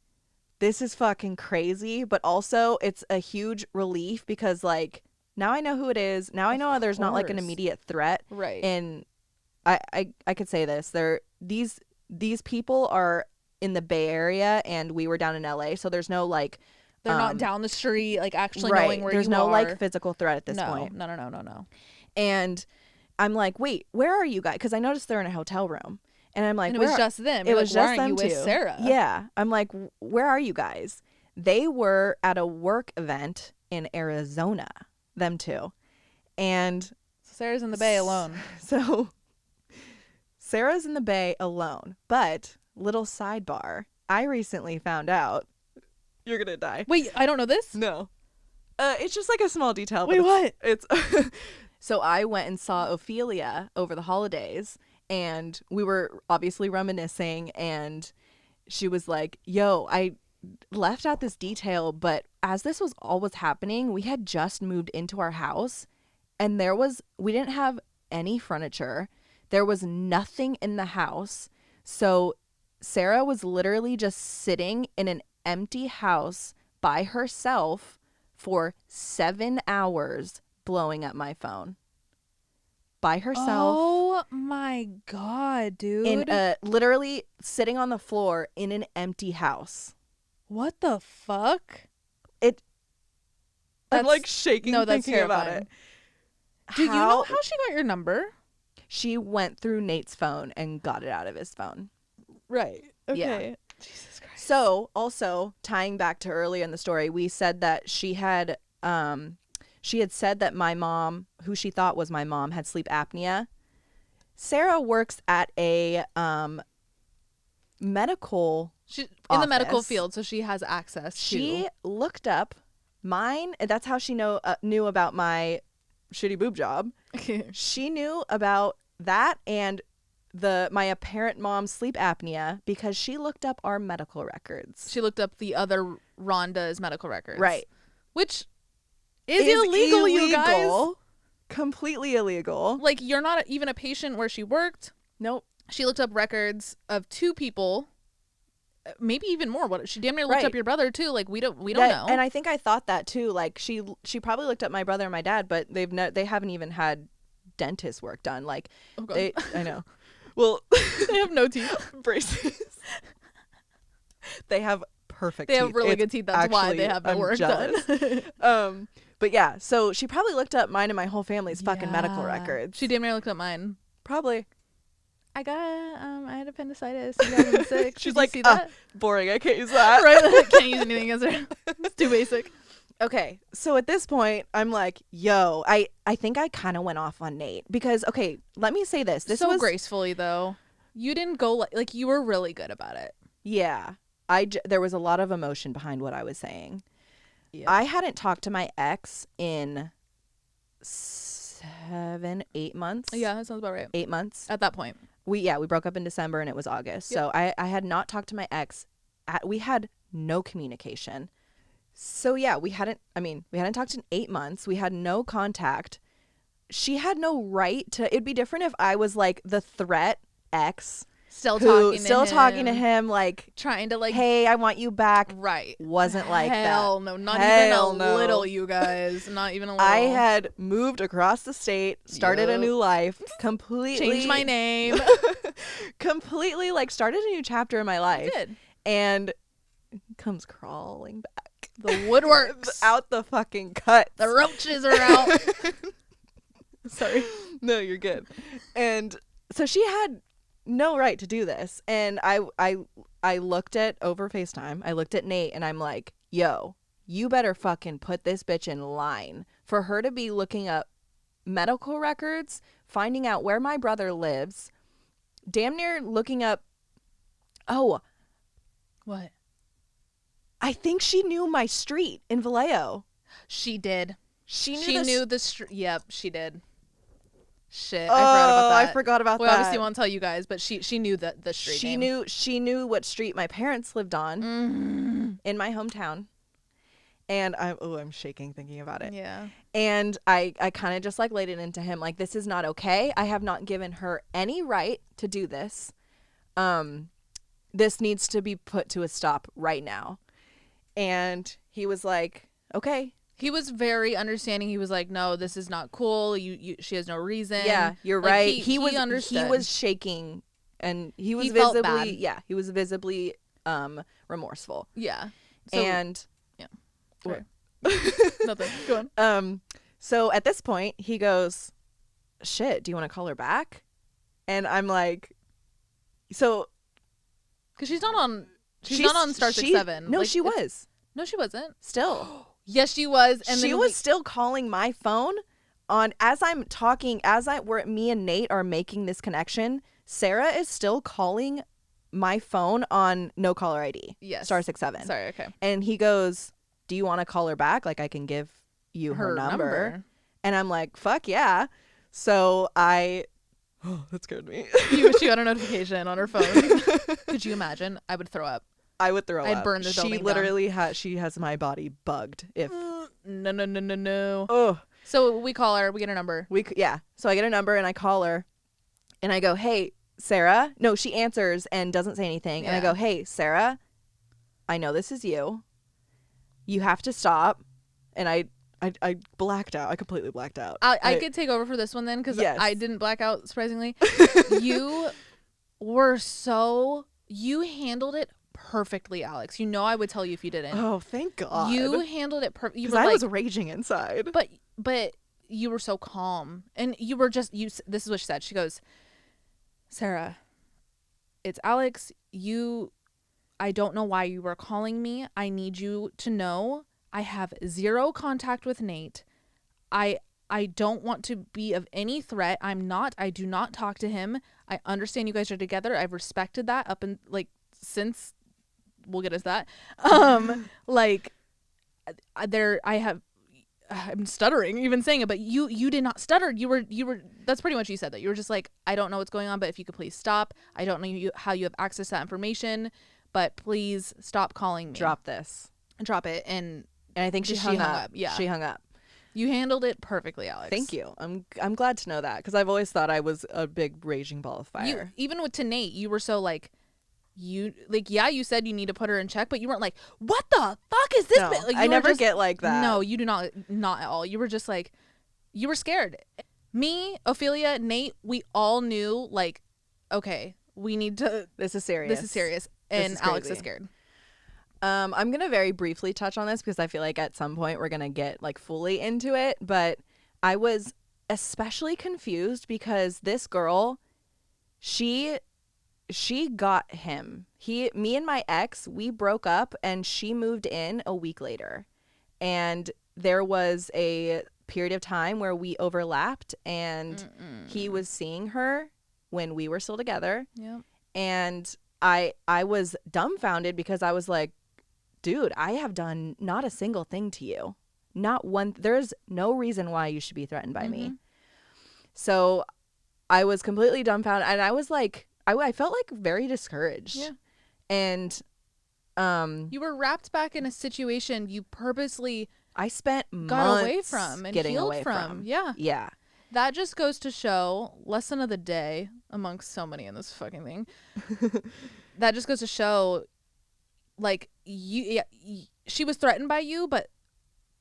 this is fucking crazy. But also it's a huge relief because like, now I know who it is. Now I know there's not like an immediate threat. Right. And I could say this. These people are in the Bay Area, and we were down in LA, so there's no like they're not down the street like actually right. knowing where there's you no are. like physical threat at this point. No. And I'm like, wait, where are you guys? Because I noticed they're in a hotel room, and I'm like, and it was just them. It was like, just them you too. With Sarah? Yeah, I'm like, where are you guys? They were at a work event in Arizona. Them two, and so Sarah's in the Bay alone. So Sarah's in the Bay alone, but little sidebar, I recently found out. You're gonna die. Wait, I don't know this? No. It's just like a small detail. Wait, what? It's So I went and saw Ophelia over the holidays, and we were obviously reminiscing, and she was like, yo, I left out this detail, but as this was all was happening, we had just moved into our house, and we didn't have any furniture. There was nothing in the house. So Sarah was literally just sitting in an empty house by herself for 7 hours blowing up my phone. By herself. Oh my God, dude. In literally sitting on the floor in an empty house. What the fuck? I'm like shaking that's thinking about it. Do you know how she got your number? She went through Nate's phone and got it out of his phone. Right. Okay. Yeah. Jesus Christ. So, also tying back to earlier in the story, we said that she had said that my mom, who she thought was my mom, had sleep apnea. Sarah works at a medical She's in the medical field, so she has access She to. looked up Mine, that's how she knew about my shitty boob job. She knew about that and my apparent mom's sleep apnea because she looked up our medical records. She looked up the other Rhonda's medical records. Right. Which is illegal, you guys. Completely illegal. Like, you're not even a patient where she worked. Nope. She looked up records of 2 people, maybe even more. What she damn near looked up your brother too. Like, we don't know. And I think I thought that too. Like, she probably looked up my brother and my dad, but they haven't even had dentist work done. Like, I know. Well, they have no teeth. Braces. They have perfect teeth. They teeth. have really good teeth. That's why they have no work done. But yeah, so she probably looked up mine and my whole family's fucking medical records. She damn near looked up mine. Probably. I had appendicitis in 2006. She's like, boring. I can't use that. Right? Can't use anything against her. It's too basic. Okay, so at this point, I'm like, yo, I think I kind of went off on Nate because, okay, let me say this. This was gracefully, though. You didn't go, like you were really good about it. Yeah. There was a lot of emotion behind what I was saying. Yeah. I hadn't talked to my ex in 8 months. Yeah, that sounds about right. 8 months. At that point. We broke up in December and it was August. Yep. So I had not talked to my ex. We had no communication. So yeah, we hadn't talked in 8 months. We had no contact. She had no right to, it'd be different if I was like the threat ex. Still talking to him, like trying to like, hey, I want you back. Right. Wasn't like that. Hell no, not even a little, you guys. Not even a little. I had moved across the state, started a new life, completely changed my name. Completely like started a new chapter in my life. I did. And comes crawling back. The woodworks. Out the fucking cut. The roaches are out. Sorry. No, you're good. And so she had no right to do this. And I looked at over FaceTime. I looked at Nate and I'm like, yo, you better fucking put this bitch in line. For her to be looking up medical records, finding out where my brother lives, damn near looking up. Oh. What? I think she knew my street in Vallejo. She did. She knew the street. Yep, she did. Shit, I forgot about that. We obviously won't tell you guys, but she knew the street name. She knew what street my parents lived on in my hometown. And I'm shaking thinking about it. Yeah. And I kind of just like laid it into him like, this is not okay. I have not given her any right to do this. This needs to be put to a stop right now. And he was like, okay. He was very understanding. He was like, no, this is not cool. She has no reason. Yeah, you're right. He understood. He was shaking and he was visibly remorseful. Yeah. So, and yeah. Sorry. Nothing. Go on. So at this point he goes, shit, do you want to call her back? And I'm like, so because she's not on Star 67. No, like, she was. No, she wasn't. Still. Yes, she was. And she was still calling my phone as I'm talking, me and Nate are making this connection. Sarah is still calling my phone on no caller ID. Yes. Star 67. Sorry, okay. And he goes, do you want to call her back? Like I can give you her number. And I'm like, fuck yeah. So that scared me. She got a notification on her phone. Could you imagine? I would throw up. I would throw up. I'd burn the building She literally has my body bugged. If no. Oh. So we call her. We get her number. So I get her number and I call her, and I go, "Hey, Sarah." No, she answers and doesn't say anything. Yeah. And I go, "Hey, Sarah, I know this is you. You have to stop." And I blacked out. I completely blacked out. I could take over for this one then because I didn't black out surprisingly. You handled it perfectly, Alex. You know I would tell you if you didn't. Oh, thank God. You handled it perfectly. Because I was raging inside. But you were so calm. And you were just, this is what she said. She goes, Sarah, it's Alex. I don't know why you were calling me. I need you to know I have zero contact with Nate. I don't want to be of any threat. I do not talk to him. I understand you guys are together. I've respected that since we'll get into that. I'm stuttering even saying it, but you did not stutter. You were that's pretty much, you said that. You were just like, I don't know what's going on, but if you could please stop. I don't know how you have access to that information, but please stop calling me. Drop this. Drop it. And I think she hung up. Yeah. She hung up. You handled it perfectly, Alex. Thank you. I'm glad to know that, because I've always thought I was a big raging ball of fire. Even to Nate, you were so like, you said you need to put her in check, but you weren't like, what the fuck is this? No, Like, I never get like that. No, you do not at all. You were just like, you were scared. Me, Ophelia, Nate, we all knew, like, okay, we need to. This is serious. And Alex is scared. I'm gonna very briefly touch on this because I feel like at some point we're gonna get like fully into it. But I was especially confused because this girl, she got him. Me and my ex, we broke up, and she moved in a week later, and there was a period of time where we overlapped, and he was seeing her when we were still together. Yeah. And I was dumbfounded because I was like, dude, I have done not a single thing to you. Not one. There's no reason why you should be threatened by me. So I was completely dumbfounded, and I was like, I felt like very discouraged. Yeah. And you were wrapped back in a situation you purposely I spent got away months from and getting healed away from. Yeah. Yeah. That just goes to show, lesson of the day amongst so many in this fucking thing. That just goes to show, like, she was threatened by you, but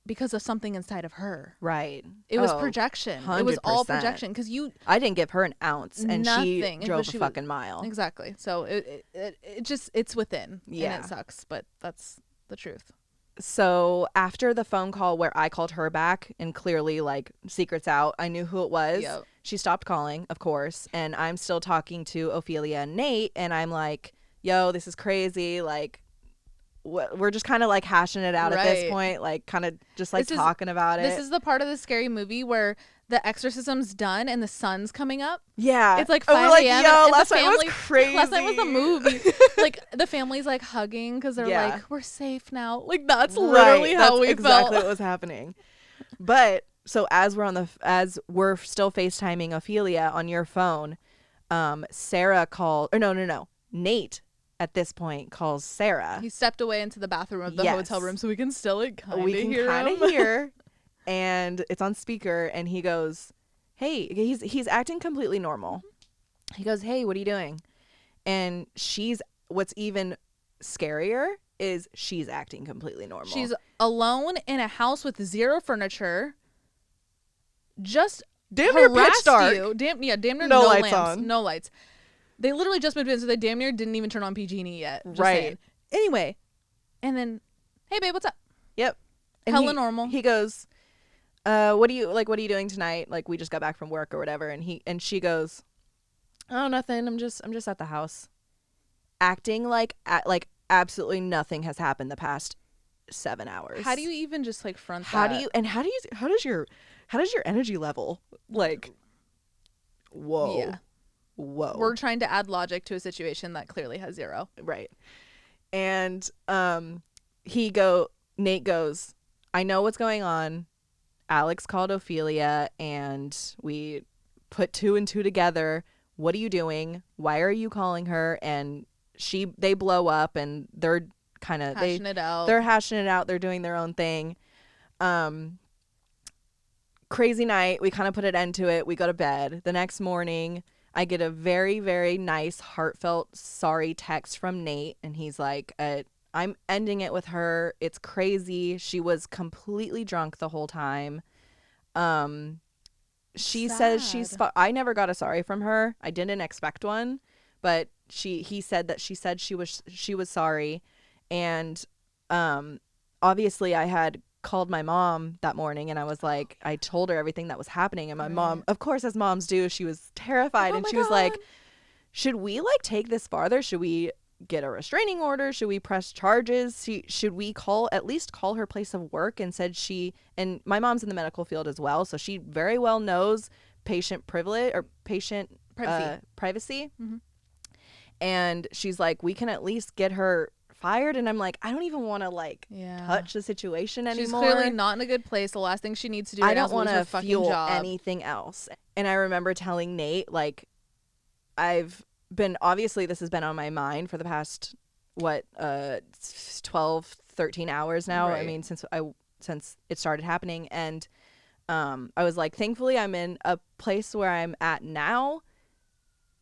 because of something inside of her. Right. It was projection. 100%. It was all projection because I didn't give her an ounce, and nothing. she drove a fucking mile. Exactly. So it's within. Yeah. And it sucks, but that's the truth. So after the phone call where I called her back and clearly, like, secrets out, I knew who it was. Yep. She stopped calling, of course, and I'm still talking to Ophelia and Nate, and I'm like, yo, this is crazy. Like, we're just kind of like hashing it out at this point, like kind of just like talking about it. This is the part of the scary movie where the exorcism's done and the sun's coming up. Yeah. It's like 5 a.m. Like, yo, and last the family, night was crazy. Last night was a movie. Like, the family's like hugging because they're like, we're safe now. Like, that's literally how we felt. Exactly what was happening. But so as we're still FaceTiming Ophelia on your phone, Sarah called, or no. Nate at this point calls Sarah. He stepped away into the bathroom of the hotel room so we can still kind of hear. And it's on speaker, and he goes, hey, he's acting completely normal. He goes, hey, what are you doing? And what's even scarier is she's acting completely normal. She's alone in a house with zero furniture. Just damn near pitch dark. Damn near no lights lamps, on. no lights. They literally just moved in, so they damn near didn't even turn on PG&E yet. Just right. saying. Anyway, and then, hey babe, what's up? Yep. And hella normal. He goes, what are you doing tonight? Like, we just got back from work or whatever. And she goes, oh, nothing. I'm just at the house, acting like absolutely nothing has happened the past 7 hours. How do you even just like front how that? How does your energy level, like, whoa. Yeah. Whoa. We're trying to add logic to a situation that clearly has zero. Right. And Nate goes, I know what's going on. Alex called Ophelia and we put 2 and 2 together. What are you doing? Why are you calling her? And they blow up, and they're kind of hashing it out. They're hashing it out. They're doing their own thing. Crazy night. We kind of put an end to it. We go to bed. The next morning, I get a very, very nice, heartfelt sorry text from Nate, and he's like, I'm ending it with her. It's crazy. She was completely drunk the whole time. She says I never got a sorry from her. I didn't expect one, but he said that she said she was sorry. And obviously I had called my mom that morning, and I was like, I told her everything that was happening, and my mom, of course, as moms do, she was terrified, and she was like, should we like take this farther? Should we get a restraining order? Should we press charges? Should we at least call her place of work? And said and my mom's in the medical field as well, so she very well knows patient privilege or patient privacy. Mm-hmm. And she's like, we can at least get her fired, and I'm like, I don't even want to like touch the situation anymore. She's clearly not in a good place. The last thing she needs to do right now is lose her fucking fuel job. anything else. And I remember telling Nate, like, I've been, obviously this has been on my mind for the past 12, 13 hours now. Right. I mean, since it started happening. And I was like, thankfully I'm in a place where I'm at now.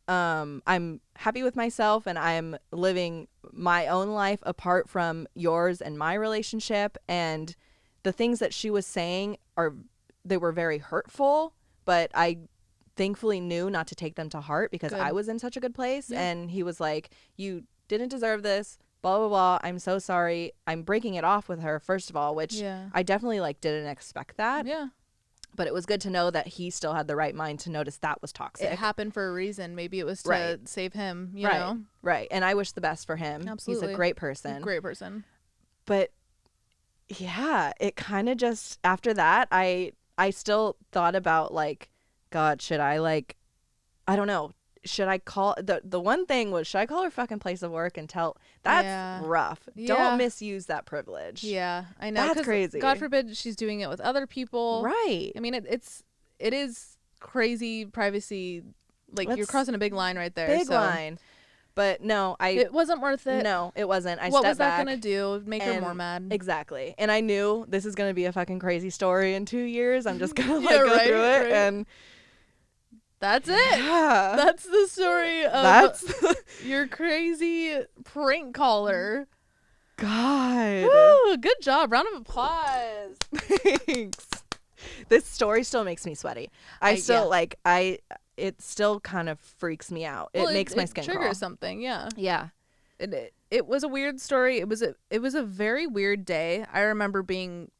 I'm happy with myself, and I'm living my own life apart from yours and my relationship. And the things that she was saying they were very hurtful, but I thankfully knew not to take them to heart because Good. I was in such a good place. Yeah. And he was like, you didn't deserve this, blah, blah, blah. I'm so sorry. I'm breaking it off with her, first of all, which I definitely like didn't expect that. Yeah. But it was good to know that he still had the right mind to notice that was toxic. It happened for a reason. Maybe it was to save him, you know? Right. And I wish the best for him. Absolutely. He's a great person. Great person. But yeah, it kind of just, after that, I still thought about like, God, should I like, I don't know. Should I call, the one thing was, should I call her fucking place of work and tell, that's rough. Yeah. Don't misuse that privilege. Yeah, I know. That's crazy. God forbid she's doing it with other people. Right. I mean, it is crazy privacy. Like, you're crossing a big line right there. Big line. But no, it wasn't worth it. No, it wasn't. What was that going to do? Make her more mad. Exactly. And I knew this is going to be a fucking crazy story in 2 years. I'm just going to like go through it. And that's it. Yeah. That's the story of your crazy prank caller. God. Woo, good job. Round of applause. Thanks. This story still makes me sweaty. It still kind of freaks me out. It makes my skin crawl. It triggers something, yeah. Yeah. It was a weird story. It was a very weird day. I remember being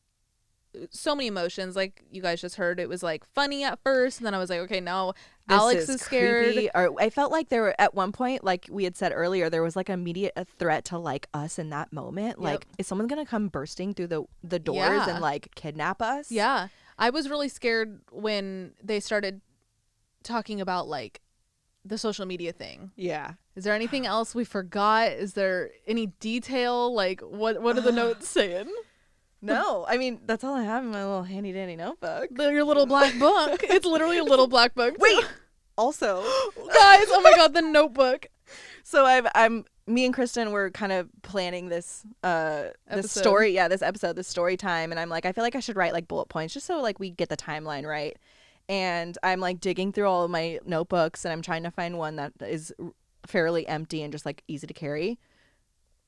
so many emotions, like you guys just heard. It was like funny at first, and then I was like, okay, now Alex is scared. Creepy. Or I felt like there were, at one point, like we had said earlier, there was like immediate a threat to like us in that moment. Yep. Like, is someone gonna come bursting through the doors and like kidnap us? Yeah. I was really scared when they started talking about like the social media thing. Yeah. Is there anything else we forgot? Is there any detail? Like, what are the notes saying? No, I mean, that's all I have in my little handy dandy notebook. Your little black book. It's literally a little black book. Wait, also, guys, oh my God, the notebook. So me and Kristen were kind of planning this story, this story time, and I'm like, I feel like I should write like bullet points just so like we get the timeline right. And I'm like digging through all of my notebooks, and I'm trying to find one that is fairly empty and just like easy to carry.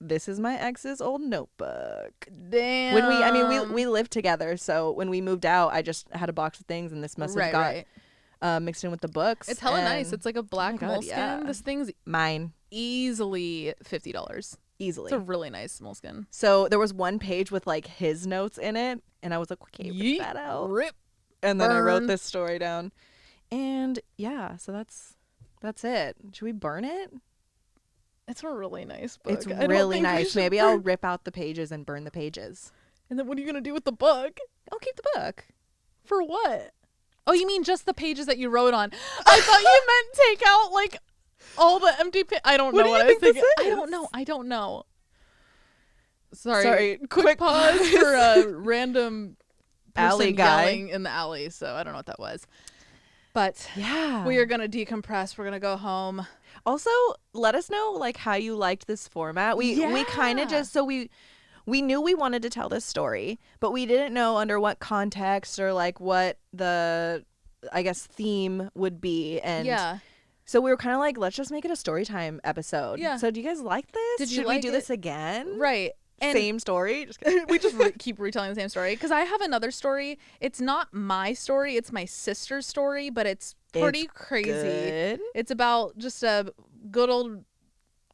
This is my ex's old notebook. Damn. When we lived together, so when we moved out, I just had a box of things, and this must have got mixed in with the books. It's hella nice. It's like a black moleskin. Yeah. This thing's mine. Easily $50. Easily. It's a really nice moleskin. So there was one page with like his notes in it, and I was like, okay, rip that out. Rip. And then I wrote this story down. And yeah, so that's it. Should we burn it? It's a really nice book. It's really nice. Maybe I'll rip out the pages and burn the pages. And then what are you going to do with the book? I'll keep the book. For what? Oh, you mean just the pages that you wrote on? I thought you meant take out like all the empty I don't know what I was thinking. I don't know. Sorry. Quick pause for a random alley person guy yelling in the alley. So I don't know what that was. But yeah, we are going to decompress. We're going to go home. Also, let us know like how you liked this format. We kind of just, so we knew we wanted to tell this story, but we didn't know under what context or like what the, I guess, theme would be. And so we were kind of like, let's just make it a story time episode. Yeah. So do you guys like this? Should we do this again? Right. And same story. We just keep retelling the same story because I have another story. It's not my story. It's my sister's story, but it's pretty crazy. Good. It's about just a good old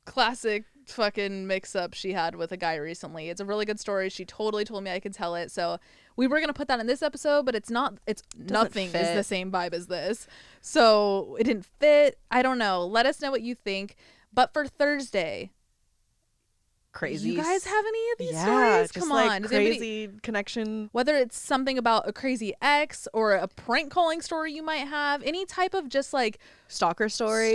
classic fucking mix-up she had with a guy recently. It's a really good story. She totally told me I could tell it. So we were gonna put that in this episode, but it's nothing is the same vibe as this. So it didn't fit. I don't know. Let us know what you think. But for Thursday, crazy. You guys have any of these stories? Come on. Like crazy connection. Whether it's something about a crazy ex or a prank calling story you might have, any type of just like stalker story,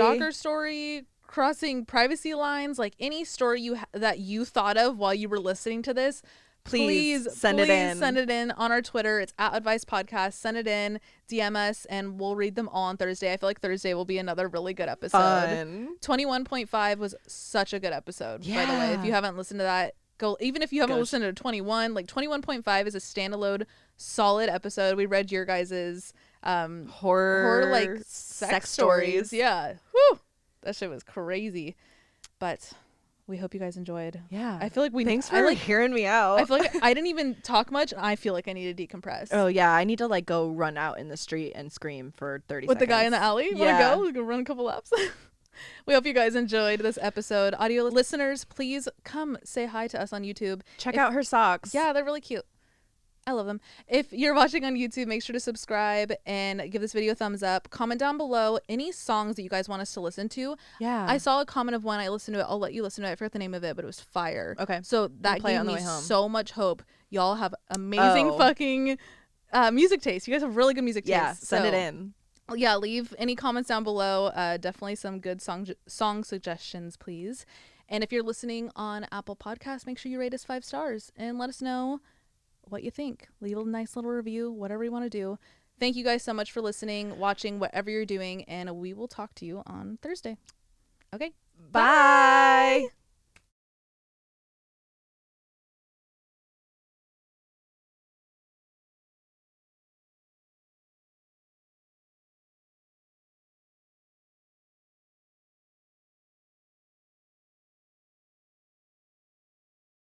crossing privacy lines, like any story that you thought of while you were listening to this, please send it in. Send it in on our Twitter. It's at Oddvice Podcast. Send it in, DM us, and we'll read them all on Thursday. I feel like Thursday will be another really good episode. Fun. 21.5 was such a good episode, by the way. If you haven't listened to that, go. Even if you haven't listened to 21, like 21.5 is a standalone solid episode. We read your guys's horror like sex stories. Yeah. Whew. That shit was crazy. But we hope you guys enjoyed. Yeah. I feel like Thanks for hearing me out. I feel like I didn't even talk much, and I feel like I need to decompress. Oh yeah, I need to like go run out in the street and scream for 30 with seconds. The guy in the alley. Yeah. Wanna go? We can run a couple laps. We hope you guys enjoyed this episode. Audio listeners, please come say hi to us on YouTube. Check out her socks. Yeah, they're really cute. I love them. If you're watching on YouTube, make sure to subscribe and give this video a thumbs up. Comment down below any songs that you guys want us to listen to. Yeah. I saw a comment of one. I listened to it. I'll let you listen to it. I forgot the name of it, but it was fire. Okay. So that play it gave on the me way home. so much hope. Y'all have amazing fucking music taste. You guys have really good music taste. Yeah, send it in. Yeah, leave any comments down below. Definitely some good song suggestions, please. And if you're listening on Apple Podcasts, make sure you rate us 5 stars and let us know what you think. Leave a nice little review, whatever you want to do. Thank you guys so much for listening, watching, whatever you're doing, and we will talk to you on Thursday. Okay. Bye.